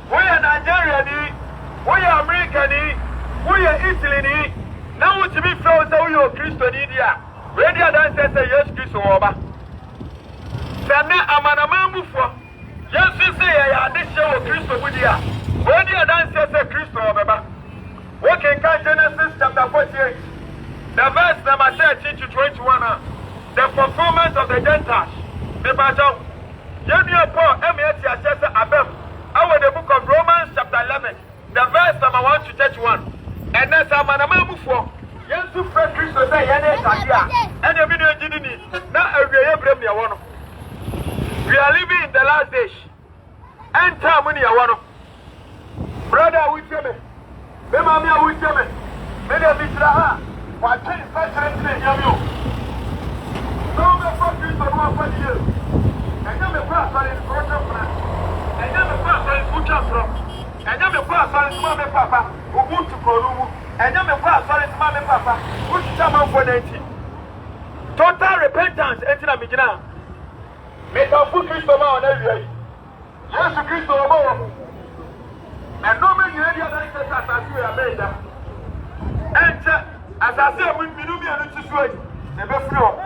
we are Nigeria, we are America, we are Italy. Now what to be flown so you are Christian India. Radio dancers say yes, Christian Oba. Sana Amanama for yes, you say I this show Christian India. Radio dancers say Christian Oba. What can Genesis chapter 48, the verse number 13 to 21. The fulfillment of the Gentiles. The Bible. Junior Paul, M.A.T. Achesa Abem. Our the book of Romans, chapter 11, the verse number 1 to 31. And that's a man of for. Yes, to Fred Christo say, and a video didn't. Now, we are living in the last days. And time when you are one of brother with me. Mamma with me. Many of you are. What can you say? Don't be focused on what you do. And then the class on his culture plan. And then the class on his culture from. And then the class on his mommy papa, who wants to grow. And then the class on his mommy papa, who is someone for 90. Total repentance, enter a beginner. Make a foot Christo on every day. Yes, Christo more. And no man, you have the other as I see a major. And as I say, we do be a little sway. Never flow.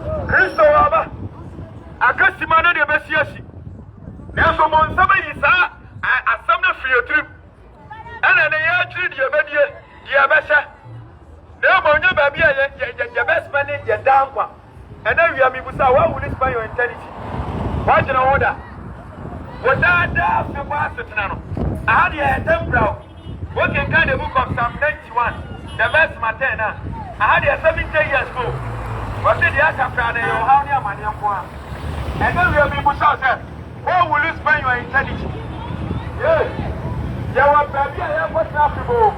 Christo Abba, a customer of the Messiah. There's someone, somebody is a summer for your trip. And then they actually, your baby, your Besha. No more, your baby, your best money, your down one. And then you have me with what will inspire your intelligence. Watch an order. What that the bastard now? I had your temporal. What can kind of book of Psalm 91, the verse Matena. I had your 70 years ago. What did you have to find your how near money? And then we have been put out there. Where will you spend your intelligence? Yes. You were baby, I have what's after ball.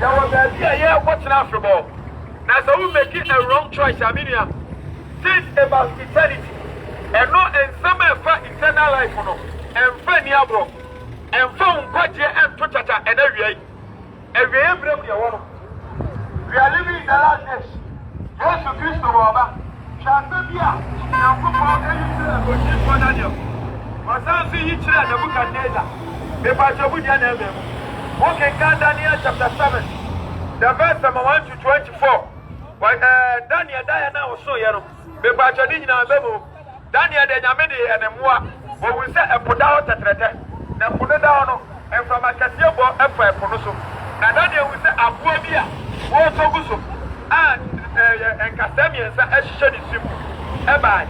You were baby, I have what's after ball. Now, so we make it a wrong choice, Aminia. Think about eternity. And not in some eternal life, no. And Feniabo. And found Padia and Tutata and every Every April, we are living in the last days. Jesus Christ, Baba. Shantabia, now come on, and for Daniel. My son, see each other, the book of Neza. The Pachabudia name. Okay, Daniel chapter 7. The verse number 1 to 24. When Daniel Diana was so young, the Pachadina Bebo, Daniel de Yamedi and Moa, but we set a put out a treaty. Now put it down, and from a Cassiobo, and for a Ponoso. And Daniel will say, Abuabia, Water Gusso, and Castamians, as she said, is simple. Ebai,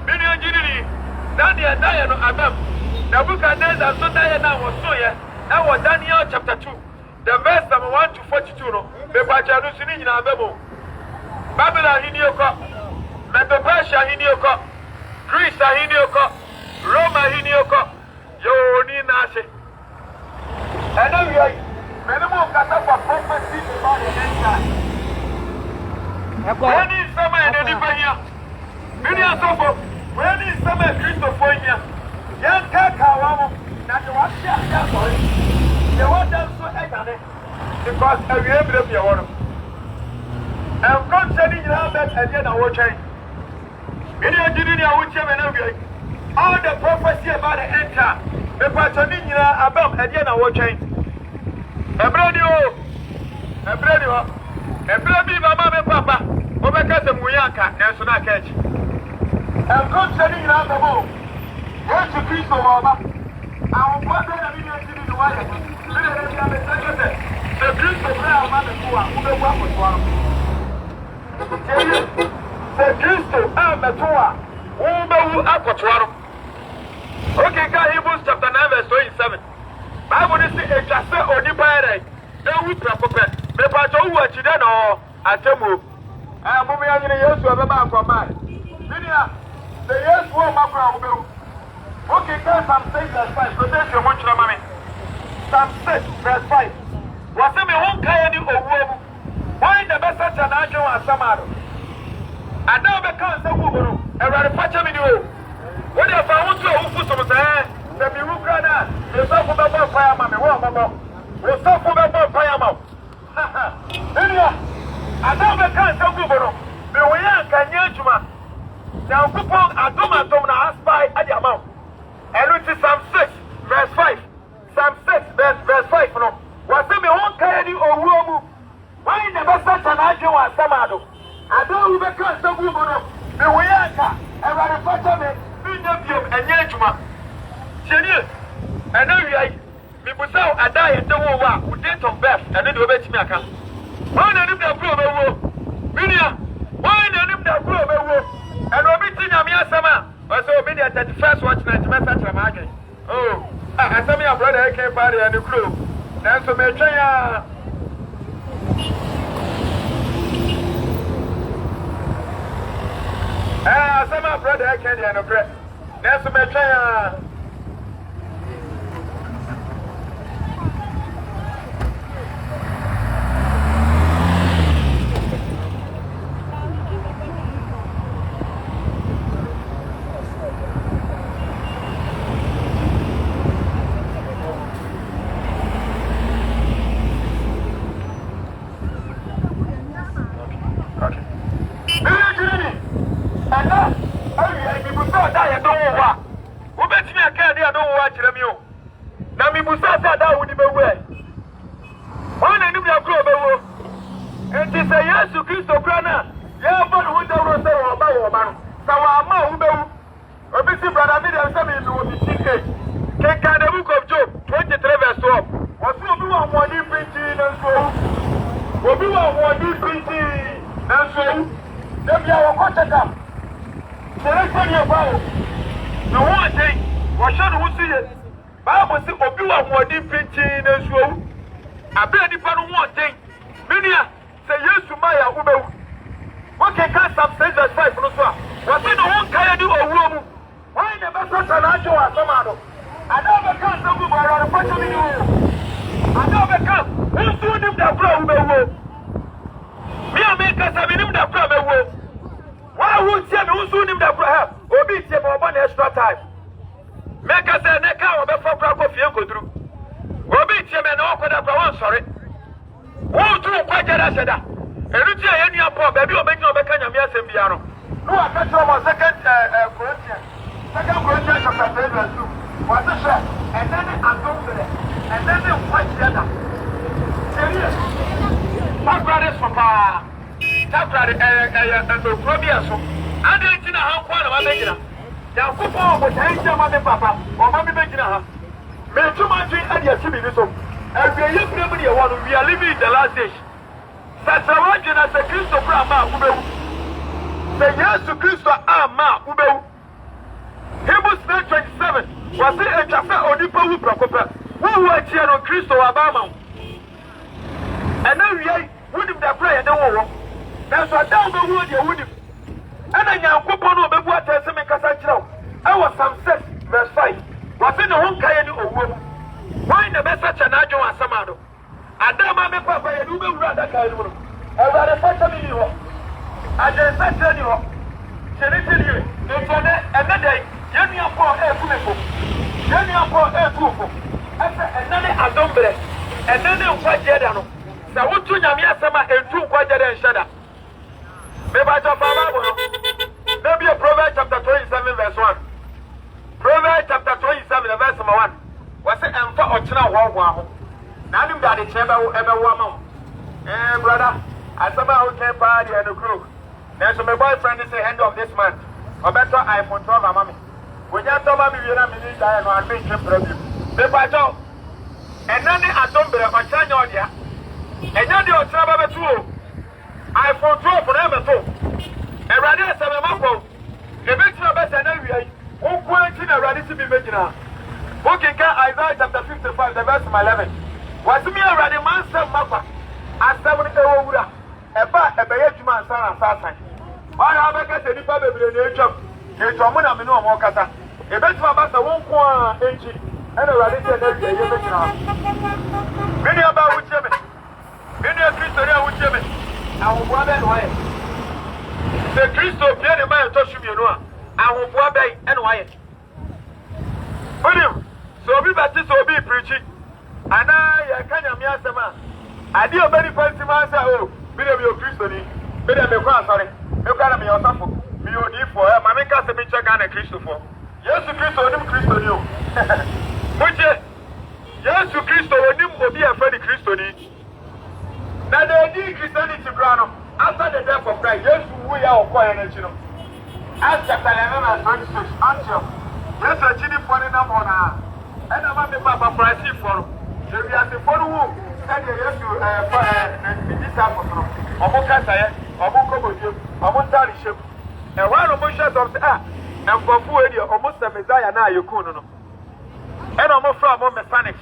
Million Gini, Daniel Diana Abem, Nebuchadnezzar, so Diana was so young, that was Daniel chapter 2, the verse number 1 to 42, the Pachadusini in Abebo. Babylon Hinioko, Medo-Persia Hinioko, Greece Hinioko, Roma Hinioko, Yoni Nase. And then we are minimum catastrophe prophecy about the end time. When is summer and anywhere here? Millions of when is summer Christopher? Young Kakawamo, that you want to share for it. You want them to egg because every able of your water. I'm concerning now that again I will change. All the prophecy about the end time, the patroning about again I will change. A brand new Mama Papa, Obeka Muyanka, National Catch. I'm concerning now the move. Yes, to Christ of Mama. I will put in the wire. The Christ of Mama, who will work with one. The Christo Amatoa, Ubu Aquatuaro. Okay, Hebrews chapter 9, verse 27. Bible is a just or the pire. No, we prefer. The Pato, what you done or Atemu. I am moving on the years to a man for mine. Lydia, the years were my problem. Okay, Psalm 6, verse 5. Protection, much of money. Psalm 6, verse 5. What's in my own kind of why the best such an angel as Samaro? And now because the woman, and rather patch me do. What if I want to put some there? The Mirukana, the South of the Fireman, the South of the Fireman. Lydia, and now because the woman, the way can Yanjuma. Now, coupon Adomatona aspire at the amount. And which is Psalm 6, verse 5. Psalm 6, verse 5. No, what's in my own kind or woman? Why never such an angel as Samado? I don't even cast the woman. The Wayanka, and rather Fatame, Bindium, and Yanjuma. Genius, and now you Mibusao, I die at the war with date of birth, and then you bet me a can. Why not if they prove a war? Minia, why not if they prove a war? And Robitin Amia Sama, or so many at the first watch night message from Aggie. Oh, I saw me a brother, I came party and the crew. That's a major. Some of brother I can't and a bread. That's a matter. Wọ́n tún kọ́ jẹ́rẹ́ ṣẹ̀dá. Èlú tí ẹ̀yẹ́ ní apọ̀ bẹ̀bí òbẹ́ni ọ̀bẹ́ka nyàmí ẹsẹ̀ ń bíyà no. Ní wà kẹ́kẹ́ ọmọ second Corinthians chapter 3 verse 2. Wọ́n ti sẹ́ ẹ̀dẹ́ ní àdóńbẹ̀rẹ̀ ẹ̀dẹ́ ní nkọ́ jẹ́dá. Ṣèlú yẹ takurade sọ paa takurade ẹ̀yẹ ẹ̀dọ̀kúrọ̀ bí ẹ̀sọ́. Adé ti na ha nkọ́ àná wà bẹ́ẹ̀ gyina. Yankopɔn ɔbɔtɛn nkyɛn ma me papa ɔma me bɛgyina ha metuma adwen ade asi biribi so awieyɛ berɛ mu deɛ wɔ no we are living in the last days sɛ sɛ woadwena sɛ kristo berɛ ama a wobɛwu sɛ yesu kristo ama a wobɛwu Hebrews 9:27 wɔse atwa sɛ onipa wu prɛko pɛ wowu akyiɛ no kristo waba ama wo ɛna wiei wonim da berɛ yɛde wo wɔ nanso ada wobɛwu deɛ wonim ɛna nyankopɔn no ɔbɛbu atɛn sɛ menkasa nkyerɛ wo ɛwɔ Psalm 6 verse 5 wɔse ne ho nkaeɛ ne owuo mu wɔn na bɛsɛkyɛ n'adwen wɔ asɛm a do ada ma me papa yɛde wobɛwura adakaeɛ no mu no awurade sɛkyɛ me ni hɔ adwensɛkyerɛ ni hɔ kyerɛkyerɛ nie nti ɛnɛ dɛn yɛnnuapɔn ɛɛfu me fo yɛnnuapɔn ɛɛfu wo fo ɛsɛ ɛnɛ ne adomberɛ ɛnɛ ne nkwagyeɛ da no sɛ woto nyame asɛm a ɛntu nkwagyeɛ dɛ nhyɛ da Mebacha Bible no. Maybe a Proverbs chapter 27 verse 1. Proverbs chapter 27 verse 1. Was it emfa ochina ho ho. Na nim da de chebe wo ma. Brother, asaba ho can party and crook. There's my boyfriend is the end of this month. Or better iPhone 12 mama. When you tell me we are minute die no and make him problem. Mebacha enani adombre ochanya odia. Enya de ochina ba betu iPhone 12 for them so. Erade aseme mako. Ebetina besa na wiai. Oku anti na erade si bi megina. Okinka Isaiah chapter 55 the verse 11. Wasimi erade mansem mako. Asem ni ewo wura. Eba ebeye djuma ansa na asasan. Wala abeka se nipa bebre na etwam. Etwam na me no omo kasa. Ebetima basa won ko a enchi. Ena erade se na wiai megina. Mini aba wucheme. Mini Kristo ria wucheme. Ahoboa bɛ no ayɛ sɛ kristo pie ne ma ɛtɔ so mmienu a ahoboa bɛn ɛna wayɛ wonim sɛ obi bɛte sɛ obi pirikyi anaa yɛka nyame asɛm a adeɛ ɔbɛni pa ntim asɛ o mede meyɛ kristoni mede mekɔ asɔre mekɔ na meyɛ ɔsafo meyɛ odiifoɔ ma menka sɛ menkyɛ Ghana kristofoɔ yesu kristo onim kristoni o mogye yesu kristo onim obi a ɛfɛ ne kristoni. Now they Christianity brano after the death of Christ. Yes, we are quiet and you know. Acts chapter 11 and 26. Antioch. Yes, a chini for the number one. And I'm a papa for a sea for. So we are the for who said yes to this apostle. Omoka Saya, Omoko Bojo, Omontari Ship. And one of Moshe of and for food, almost a Messiah now you couldn't know. And almost from Messianic.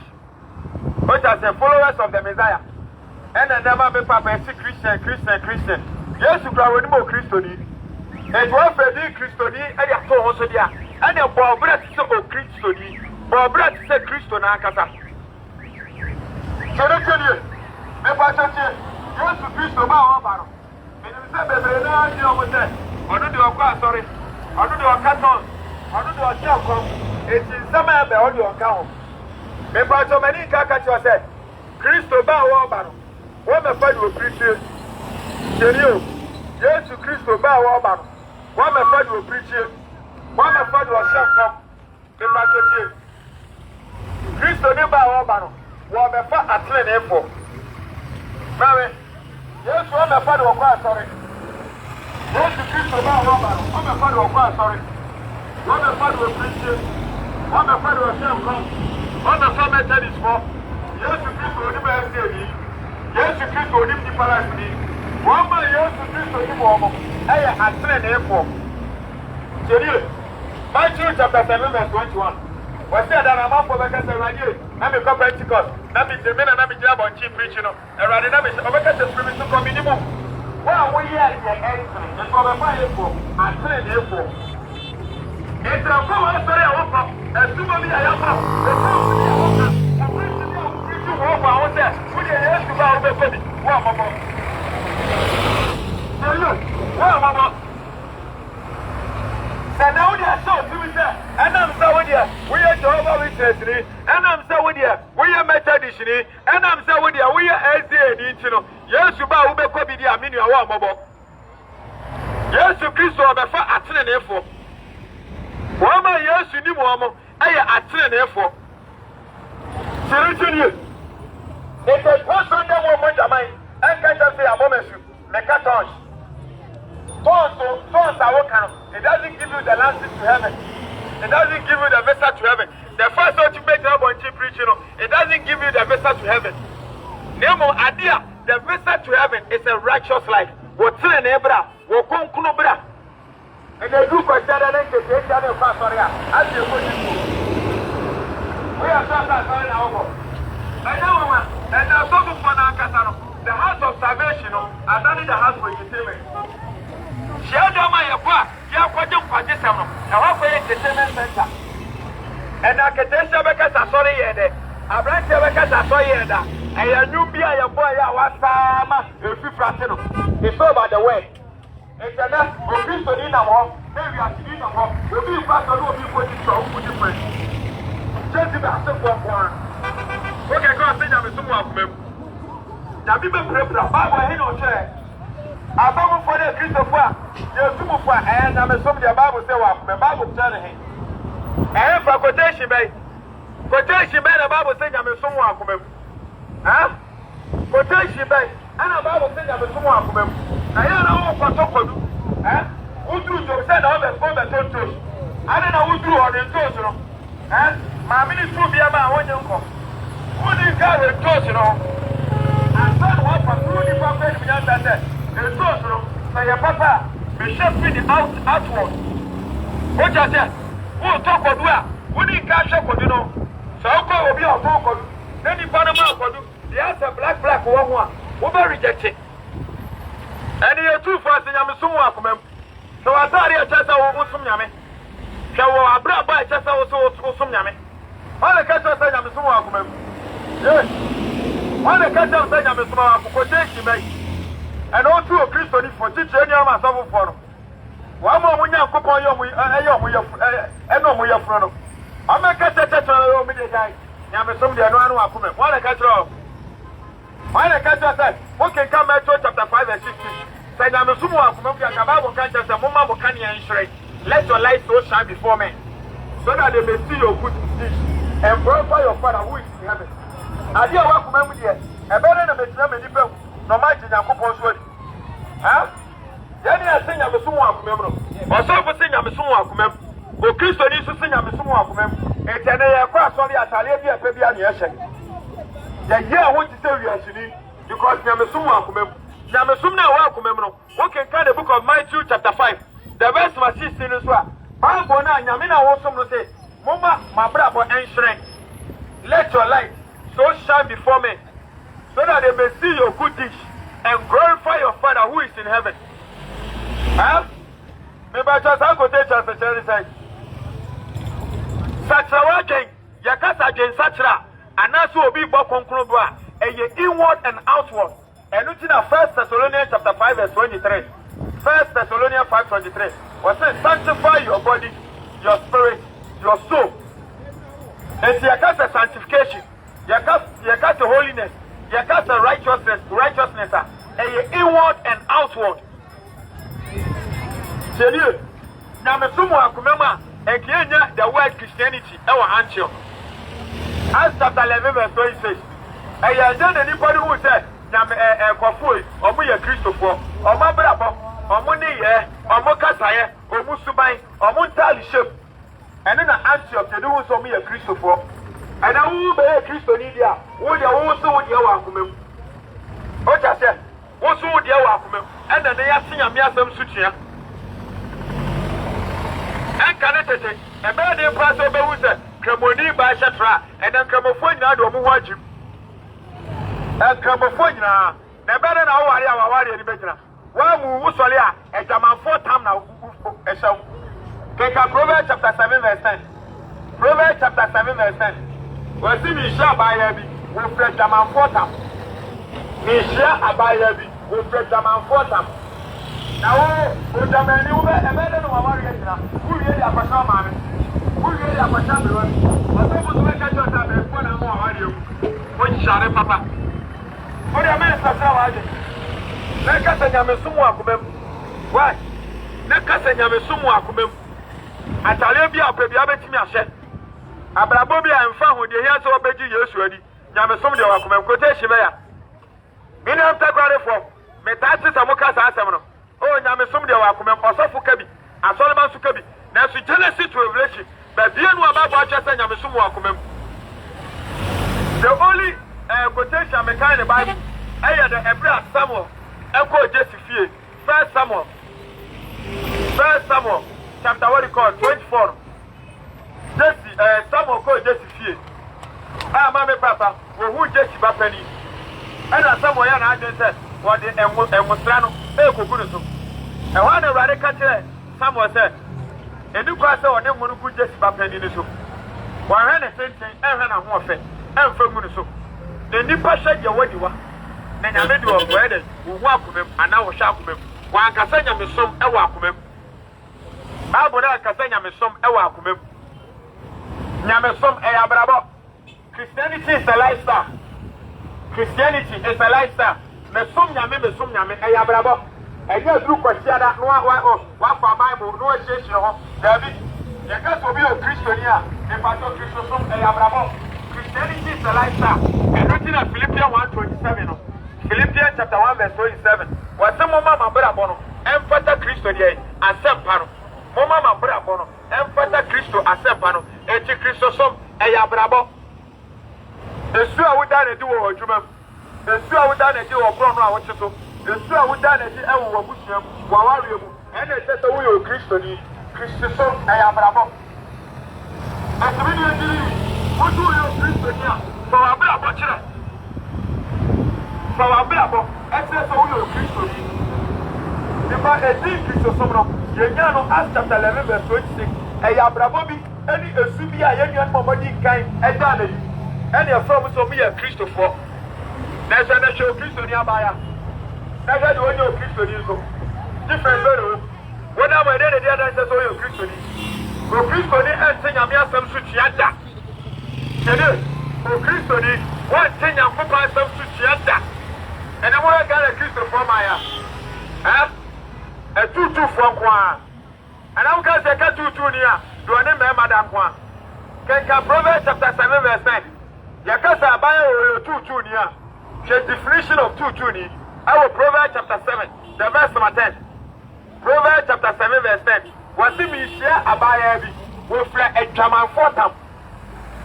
But as the followers of the Messiah. And I never be papa Christian. Yes, you grow any more Christoni. And you have a Christoni, and you told also there. And your Bobrat is a Christoni. Bobrat is a Christon Akata. So don't tell you. Never touch it. Yes, to Christo Bao. And you said, baby, you over there. I don't do a car, sorry. I don't do a carton. I don't do a shell. It's in some of the audio account. Maybe so many cacatuas said, Christo Bao. Wọ́n mẹ́fà ni òpìrìkì ṣèlú o Jésù Kristo bá àwọn ọba wọ́n mẹ́fà ni òpìrìkì wọ́n mẹ́fà ni ọ̀ṣẹ́ nǹkan nípa kékeré Kristo ní bá àwọn ọba wọ́n mẹ́fà àtìlẹ́ ní ẹ̀fọ́ mẹ́rin Jésù wọ́n mẹ́fà ni ọkọ̀ àsọ̀rẹ́ Jésù Kristo bá àwọn ọba wọ́n mẹ́fà ni ọkọ̀ àsọ̀rẹ́ wọ́n mẹ́fà ni òpìrìkì wọ́n mẹ́fà ni ọ̀ṣẹ́ nǹkan wọ́n mẹ́fà mẹ́tẹ́lìsì fọ́ Jésù Kristo onímọ̀ ẹ̀sìn èyí Yesu Kristo onim ni parasini. Wọ́n mọ̀ Yesu Kristo ni wọ́n mọ̀. Ẹyẹ àtìrẹ̀ ní ẹ̀fọ́. Jẹ́rìí Matthew chapter 7 verse 21. Wọ́n sì ẹ̀dá náà máa ń fọ bẹ́ẹ̀ kẹsẹ̀ ìwádìí rẹ̀. Náà mi kọ́ Pentecost. Náà mi jẹ́ mìíràn náà mi jẹ́ àbọ̀ nchi preaching nù. Ẹ̀rọ̀dẹ̀ náà mi ṣe ọbẹ̀ kẹsẹ̀ fún mi tún kọ́ mi nímú. Wọ́n àwọn yí ẹ̀yẹ ẹ̀sìn. Ètò ọbẹ̀ fún ẹ̀fọ́. Àtìrẹ̀ ní ẹ̀fọ́. Ètò ọ̀fọ̀ wọn sọ̀rọ̀ ẹ̀wọ̀ kan. Ẹ̀sùn mọ́ mi ẹ̀yà kan. Ètò ọ̀fọ̀ mi ẹ̀wọ̀ kan. Wọ́n fọ àwọn sẹ́, wọ́n yẹ Yesu bá ọgbẹ́ fẹ́mi, wọ́n àmọ́mọ́. Ṣèlú, wọ́n àmọ́mọ́. Sẹ̀dá wọ́n yẹ ṣọ́ òtún mi sẹ́, ẹ̀nàm sẹ́ wọ́n yẹ Jehovah Witness ni, ẹ̀nàm sẹ́ wọ́n yẹ Methodist ni, and I'm saying, we are as the yes, you buy Uber Kobi, I mean, you are mobile. Yes, you Christo, the fat at 10 and 4. Woman, yes, you need woman, I at 10 and 4. Seriously, if a person that woman, I can't say a moment, make a touch. Thorns are what kind of, it doesn't give you the lances to heaven. It doesn't give you the visa to heaven. The first one to make up on cheap preaching, it doesn't give you the visa to heaven. Nemo idea, the visa to heaven is a righteous life. What's in an ebra, what come kunobra. And they do question and they take the pastor as you put it. We are so sorry now. I know, and now so for the house of salvation, and that is the house for entertainment. Shadoma Yapa, Yaquajum Pajisam, and what way entertainment center. And I can tell Sabacas, sorry, I brought Sabacas, sorry, and a new beer, your boy, was Sama, if you fraternal. It's over the way. It's enough for Christo in a walk, maybe I see a walk, will be fast or will be put it so different. Just the best of one. Okay, go and say, I'm a sumo of them. Now, people prep the Bible, he no chair. I come for the Christopher, you're sumo for, and I'm a sumo, the Bible say, the Bible telling him. And for quotation, the Bible saying, I'm a sumo of them. Huh? Quotation, and the Bible saying, I'm a sumo of them. I don't know what to do. Eh? Who do you say all the phone that don't touch? I don't know who do on the toes, eh? My ministry will be a man when you come. Who do you got the toes, And son, what for through the prophet beyond that? The toes, say your papa, be shifting outward. What you say? Who talk or do? Who do you catch up with, So I'll be a talk. Then you find a mouth for you. The answer black one. Who will reject it? And you're too fast in Yamasumo. So I thought you just a some yammy. So I brought by just also some yammy. All the catchers say Yamasumo. Yes. All the catchers say Yamasumo for quotation, and also a Christian for teaching your myself for. One more when you have coupon and no more your friend. I'm a catcher over the guy. Yamasum, the other one. What a catcher. Why the catcher said, what can come at chapter 5 and 16? Said, I'm a sumo of Bible catchers and Mama Bocania and Shrek. Let your light so shine before men, so that they may see your good deeds and glorify your Father who is in heaven. I dear, welcome with you. A better than a Messi, no matter than Coupons word. Huh? Then I sing I'm a sumo of Memro. Or so for sing I'm a sumo of Mem. Go Christian is to sing I'm a sumo of Mem. And then I cross on the Atalia, Fabian Yasha. The year I want to tell you actually, because Yamasum welcome. Yamasum now welcome. What can kind the book of Matthew chapter 5? The verse was 16 as well. Pambona, Yamina also say, Mama, my brother, and shrink. Let your light so shine before me, so that they may see your good deeds and glorify your Father who is in heaven. Huh? Maybe I just have to take us a cherry side. Satra again, Yakasa again, Satra. And that's what we bought conclude inward and outward. And looking at 1 Thessalonians chapter 5 verse 23. 1 Thessalonians 5:23. Was said, sanctify your body, your spirit, your soul. And you cast a sanctification, you cast a holiness, you cast a righteousness, and inward and outward. Serious. Now, me sumo akumema, and kienya the word Christianity, our Antioch. Acts chapter 11 verse 26. And you are done anybody who said, Kofui, or we are Christopher, or my brother, or Money, or Mokasaya, or Musubai, or Montali ship. And then Antioch, the do so me a Christopher. And I will be a Christian India, would you also with your welcome? What I said, what's with your welcome? And then they are seeing a Miasam Sutia. And can it take a bad price of the wizard? Camoni by Shatra, and then Camophone now do watch you. And Camophone now, the better now, I am better. Well, Musolia, and Jaman 4 times now. So, take a Proverbs chapter 7 verse 10. Proverbs chapter 7 verse 10. Well, see me shall buy a bit with Fred Jaman 4 times. Me shall buy a bit with Fred Jaman 4 times. Now, with the man, you better know what you're getting. Who really are for some? Who really are for some? But I was going to catch us up and put on more audio. When Share Papa. What do you mean, Sasa? Let us say, Yamesumu. Why? Let us say, Yamesumu. I tell you, be a baby, I bet me a shed. Abrabobia and found with the hands of Beji Yosudi. Yamasum, the Wakum, quotation there. Many of the credit for Metasis and Mokas Asamano. Oh, Yamasum, the Wakum, or Sofukabi, and Solomon Sukabi. Now, she Genesis to Revelation, but the end about Watchers and Yamasum Wakum. The only quotation I kind of Bible, I had the Hebrew Samuel, Echo Jesse First Samuel, chapter what you call 24. Jesse, Samuel called Jesse Mammy Papa, who Jesse Bapeni. And Samuel and I just said, what the Emustrano, Ecogunusu. And one of the radical Samuel said, and you pass on them who Jesse Bapeni in the soup. 120 and warfare, and from Munusu. The Nipa said your way you are. Then I made you a wedding, who walk with him, and now shall with him. One Cassania with some, a walk with him. Babona Cassania with some, a walk with him. Yamesom Ayabrabo. Christianity is a lifestyle. Christianity is a lifestyle. Mesum Yame Ayabrabo. And you do question that one for Bible, no church, David. You can't be a Christian here. If I talk Christian Ayabrabo. Christianity is a lifestyle. And written in Philippians 1:27. Philippians chapter 1 verse 27. What some mama Brabono, and Father Christo here, and Sempano. Mama Brabono, and Father Christo, and Sempano, and Christosom, Ayabrabo. The sure would done a duo or Jumam. The sure would done a duo of Brown, what you so. The sure would done a duo of Busham, Wawario, and a set away of Christo, Christosom, Ayabrabo. As a video, what do you Christo here? For a better butcher. For a better, and says away of Christo. If I had seen Christosom, Yano asked chapter 11 verse 26, Ayabrabobi, any Subia, any Momadi kind, and done. And your promise will be a Christopher. There's an actual Christian nearby. That's how you know Christian is. Different better. When I'm a day, the other says, oh, you're Christian. Go Christian and sing a mere some suchiata. Oh, Christian, one thing I'm for some suchiata. And I want to get a Christopher Maya. A 2-2 from Quan. And I'm going to take a 2-2 near. Do I name Madame Quan? Can Proverbs chapter 7 verse 9. Yakasa Bayo 2-2 near. The definition of 2-2 our Proverbs chapter 7, the verse number 10. Proverbs chapter 7 verse 10. What's the Mishia Abayabi? With a German photo.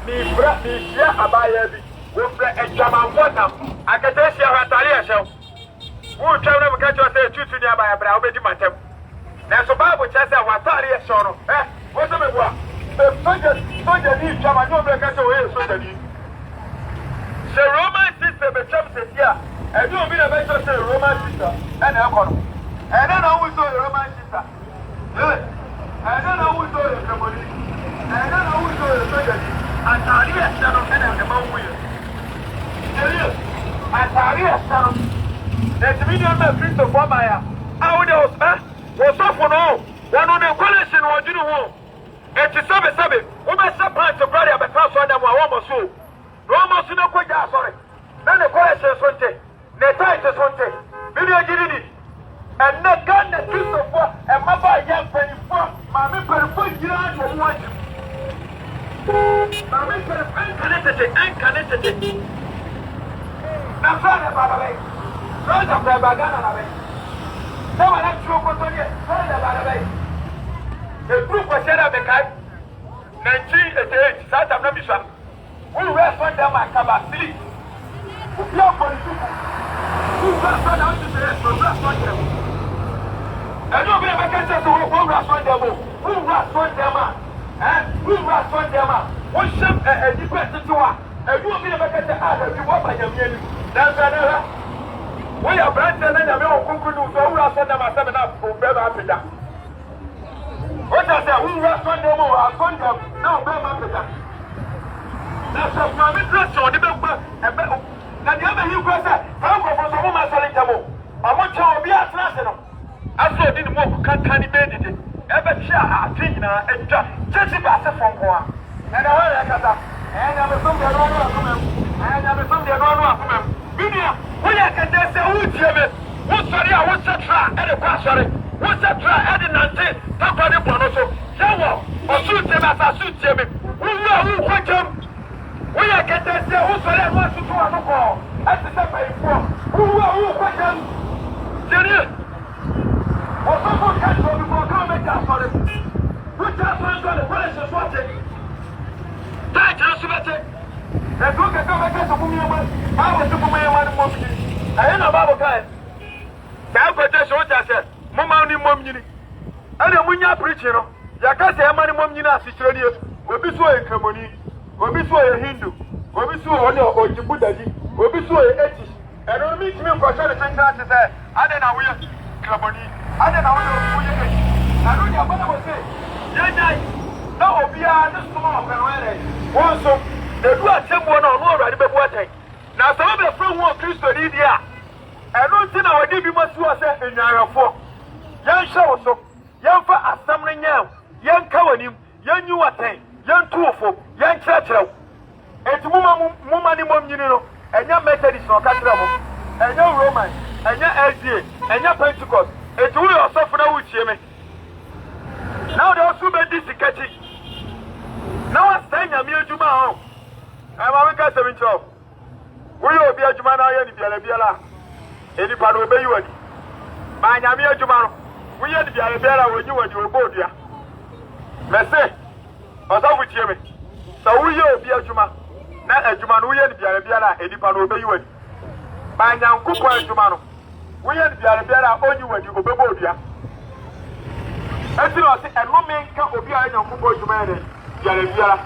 Mishia Abayabi. With a German photo. I can tell you how to show. Who tell them to catch us 2-2 near by a brow, but you might have. Now, so Bible says that what Talia Sono. What's the matter? The soldier needs German, no breakers away, soldier. The Roman sister becomes a year, and you will be a better Roman sister, and alcohol. And then I will show the Roman sister. And then I will show the family. And then I will show the soldier. And Talia Sano and the Mawuya. And Talia Sano. There's a medium of Christopher Maya. How else, was off for all. One on the collection or do home. And to Sabe, woman supply to brother, but pass on them almost so. Almost no quick, sorry. Then the question is one day. Neta is one day. Video did it. And not gun the Christopher and Mama Young Penny for Mammy Perfoy, you are one. Mammy Perfoy, unconnected. Now, Father, by the way, Rose of the Bagana. Someone has to go to you, by the way. The group was set up the guy 1988, South Africa. We respond them at Kabasili. We are for the people. Who respond out to the rest of them? And you will make us who respond them. Who respond them? And who respond them? What ship a different to us? And you will make us as you want by your meaning. That's another. We are branches and the middle of Kuku, so who respond them at 7 up for Beba Africa. What I say, who respond them? I respond them. Now, Beba Africa. That's a family dress on the back. And the other you go say, how for some woman selling table. I want to be a national. I saw the more can't made it. Ever share a thing now and just a from one. And I heard that. And I was something wrong. I am something I don't know. Media, we are can say, who Jimmy? What's sorry? What's a try at the pastor? What's a try at the Nancy? Papa de Bonoso. Yawa, or shoot him as I shoot Jimmy. Who are who watch him? We are can say, who's sorry? What's to do on the call? That's the same for. Who are who watch him? Jenny. What's up for Catch before coming down for him? Which has one the police watching? Thank you, Subete. And look at the woman. I was the woman. I ain't a Bible guy. Now, but that's what I said. Mamma, only mom, you. And then when you're preaching, you can't say how many mom you are, sister. Will be so a Kamoni, will be so a Hindu, will be so or Buddha, will be so a Etish. And don't meet me for sure. The thing that I said, I don't know where Kamoni, I don't know who you are. I don't know what I was saying. Yeah, no, we are the small and also. The two are same one on already be watching. Now some of the friend who Christ need here. I don't think our DB must was in your four. Young show so young for assembling young, young Kawanim, young new attain, young two young church. And to mum, you know, and young Methodist or Catholic, and young Roman, and young LDA, and young Pentecost. And to your suffering with Jimmy. Now they also made this catching. Now I'm saying I'm here to my home. I'm a 712. We will be a Jumana and Biala. Any part will be you. My Namia Jumano. We had the Biala when you were your board. Messe. What's up with Jimmy? So we will be a Juma. Not a Juman, we had the Biala, any part will be you. My Nam Kupa Jumano. We had the Biala on you when you go to Bodia. And you know, and no man can be a young Kupa Jumana. Biala.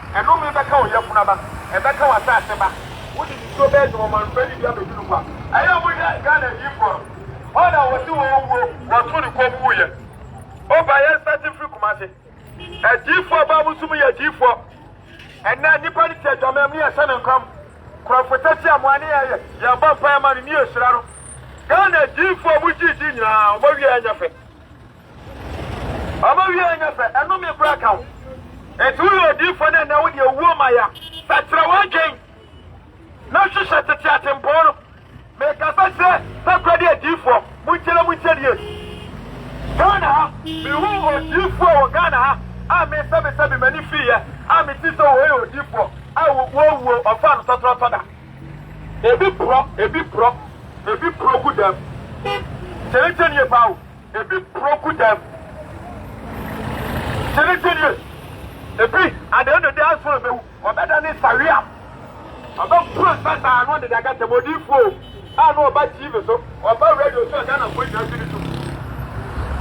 And no man back on Yapunaba, and back on Sasaba. What did you go back to my friend? I am with that Ghana Jifo. All I was doing was to come here. Oh, by a certain frequency. A Jifo Babusumi, a Jifo. And now Nippon said, I'm a son and come. Crofetatia Mania, Yabba Fireman near Serrano. Ghana Jifo, which is in now, where you are nothing. I'm a nothing, and no me break out. And to you, different and now with your woman, that's a working. Not just at the chat and born. Make us say, that's ready a D4. We tell you. Ghana, we will D4 Ghana. I may say many fear. I may see so well D4. I will offend Sotrota. A big pro good them. Tell you about a big pro good them. Tell you. At the end of the day, or better than Saria. About process, I know that I got the body full. I know about TV, so or about radio, so I'm going to do it.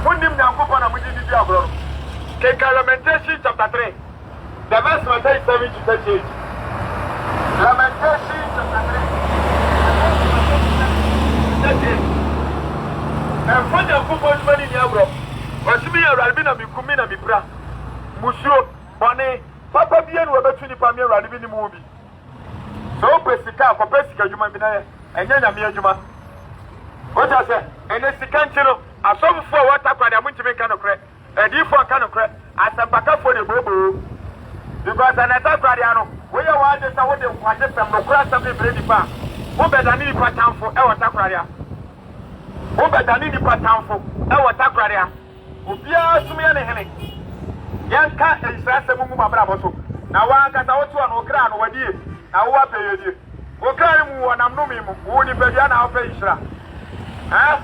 Put him down, Copan, and we did the Diablo. Lamentation chapter 3, the verse 37 to 38. Lamentation chapter 3, and for the football money in Yabro, was me a Rabina Bikumina Bibra, Monsieur. Bonnie, Papa Bien were between the Pamir and the movie. So, Pesica for Pesica, you might be there, and then I'm here, Juma. What I said, and it's the country. I saw for what happened. I went to make kind of crack, and if for kind of crack, I said, back up for the bobo. Because an attack, Radiano, where you want to say what they want to say, no crash of the pretty far. Who better need for town for our attack, Radia? Who better need for town for our attack, Radia? Who be a Sumian Henry? Young cat is Samu Bravo. Now one got out to an Okran or dear. Now what pay you? Okran, one I'm no me, who the Pediana Pesha. Eh?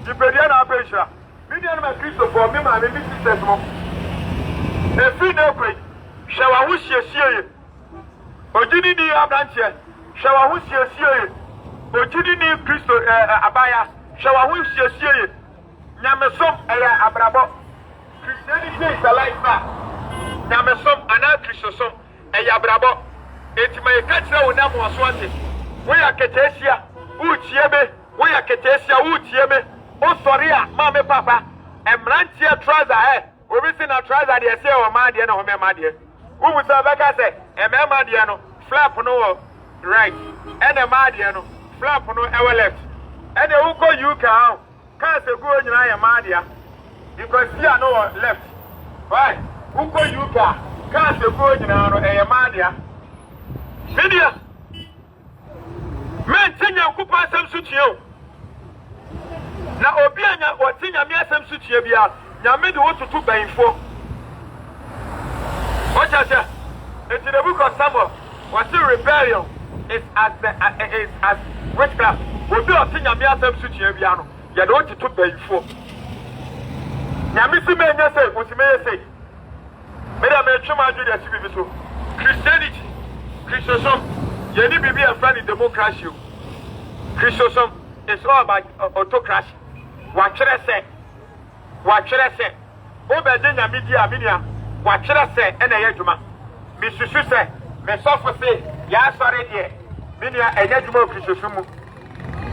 The Pediana Pesha. Median Christopher, me, my baby sister. A free no great. Shall I wish you see you? Or did you need a branch? Shall I wish you see you? Or did you need Christo Abaya? Shall I wish you see you? Yamasom Abrabo. Christianity is a life now. Namasom, an Christosom, a Yabrabo. It's my catcher when I was wanted. We are Catesia, Uchiebe, we are Catesia, Uchiebe, oh, sorry, Mamma Papa, and Branchia trouser head. We listen a trouser, they say, or Madiano, or Madia. Who was a back, I say, a Madiano, flap no right, and a Madiano, flap no our left. And the Uko Yuka, can't say, go in Madia. Because here no left. Why? Who call you car? Can't you go in a Madia? Media. Men tenya kupa asem sutie na obi anya woti nyame asem sutie bia nyame de wotutu banfo ochacha in the book of Samuel was rebellion is as witchcraft obi oti nyame asem sutie bia no ye de wotutu banfo nyame si menya say wotimeye say me da me twema adu de sibi so Christianity Christendom ye ni bibi a friend democracy Christendom is all about autocracy watchere say obede nyame di amenia watchere say ena ye dwuma me susu say me sofo say ya sori de menia enye dwuma Christendom mu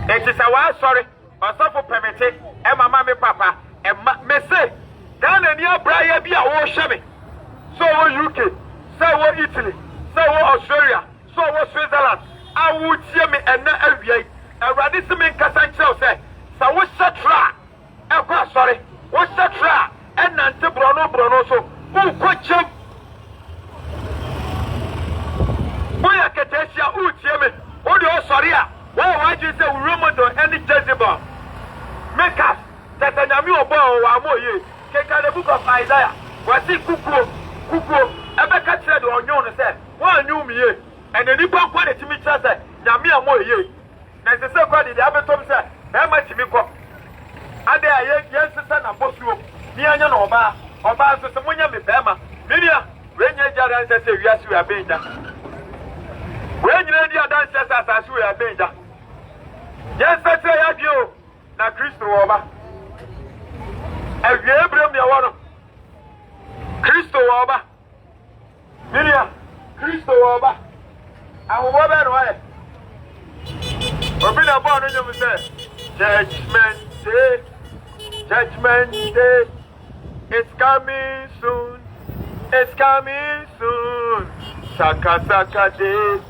enti say wa sori osofo permit e mama me papa e me say Ghana ni abraya bi a wo hwe me so wo UK so wo Italy so wo Australia so wo Switzerland a wo tie me ena awiai awrade se me nkasa nkyerɛw sɛ sa wo hyɛtra ɛkɔ sorry wo hyɛtra ɛnante brono so wo kɔkyem wo yɛ ketesia wo tie me wo de wo sorry a wo waje sɛ wo Ramadan ɛne Jezebel makers tatanyami obo wa amoye keka the book of Isaiah wasi kukuo ebeka kire de onyo no se wa anyu miye ene nipa kwa de timi kire se nyame amoye na se se kwa de abetom se na ma timi kɔ ade aye yensesa na bosuo ni anya na oba so se munya me bema nidia wenye jara nse se wiase we abenja wenye dia dan se asase we abenja yensesa ya bio na Kristo oba ewie Abraham ya wono Kristo oba nidia Kristo oba awobo be no aye obi na bo no nyum se judgment day is coming soon saka saka day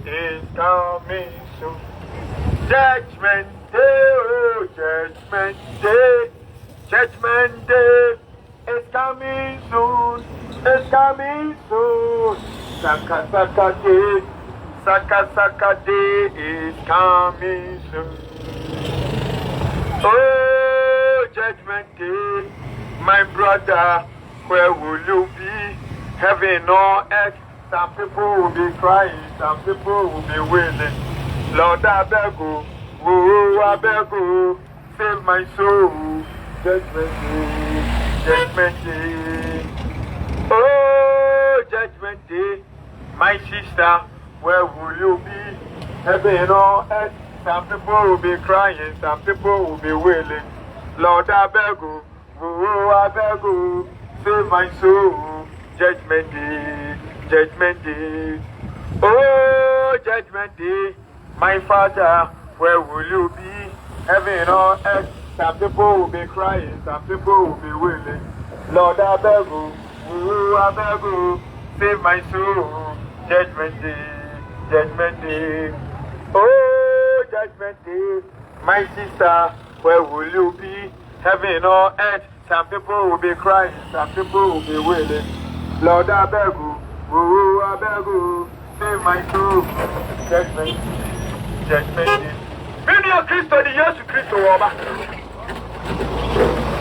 is coming soon judgment day is coming soon saka saka day is coming soon. Oh, judgment day, my brother, where will you be? Heaven or earth, some people will be crying, some people will be wailing. Lord, I beg you, oh, I beg you, save my soul. Judgment day. Oh, judgment day, my sister, where will you be? Heaven or earth, some people will be crying, some people will be wailing. Lord, I beg you, oh, I beg you, save my soul. Judgment day. Oh, judgment day, my Father, where will you be? Heaven or earth, some people will be crying, some people will be wailing. Lord, I beg you, oh, I beg you, save my soul. Judgment day. Oh, judgment day, my sister, where will you be? Heaven or earth, some people will be crying, some people will be wailing. Lord, I beg you, oh, I beg you, save my soul. Judgment day. Many of Christo, the years of Christo,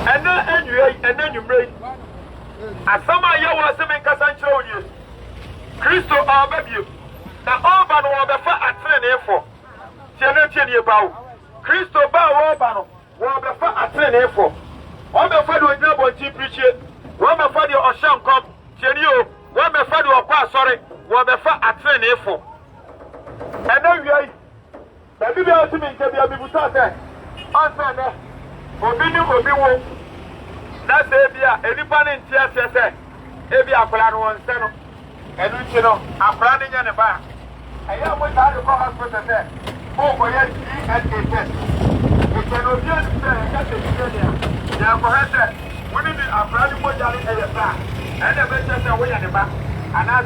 and then you break. As some of you were saying, Cassancho, Christo, our baby. Na oba no obefa atrene efo tiene nie bawo Kristo ba oba no obefa atrene efo obefa de ogina bonti preachie obefa de oshankom tiene o obefa de okwa asore obefa atrene efo ena wiai da bi o timi nke bia bibuta se onse ne obi wo na se bia enipa ne ntia se ebi akwala no wonse no enu chi no akwala ne nya ne ba I am with our hospital there. Oh, yes, and it cannot be a we need a brand new and the better way at the back. And I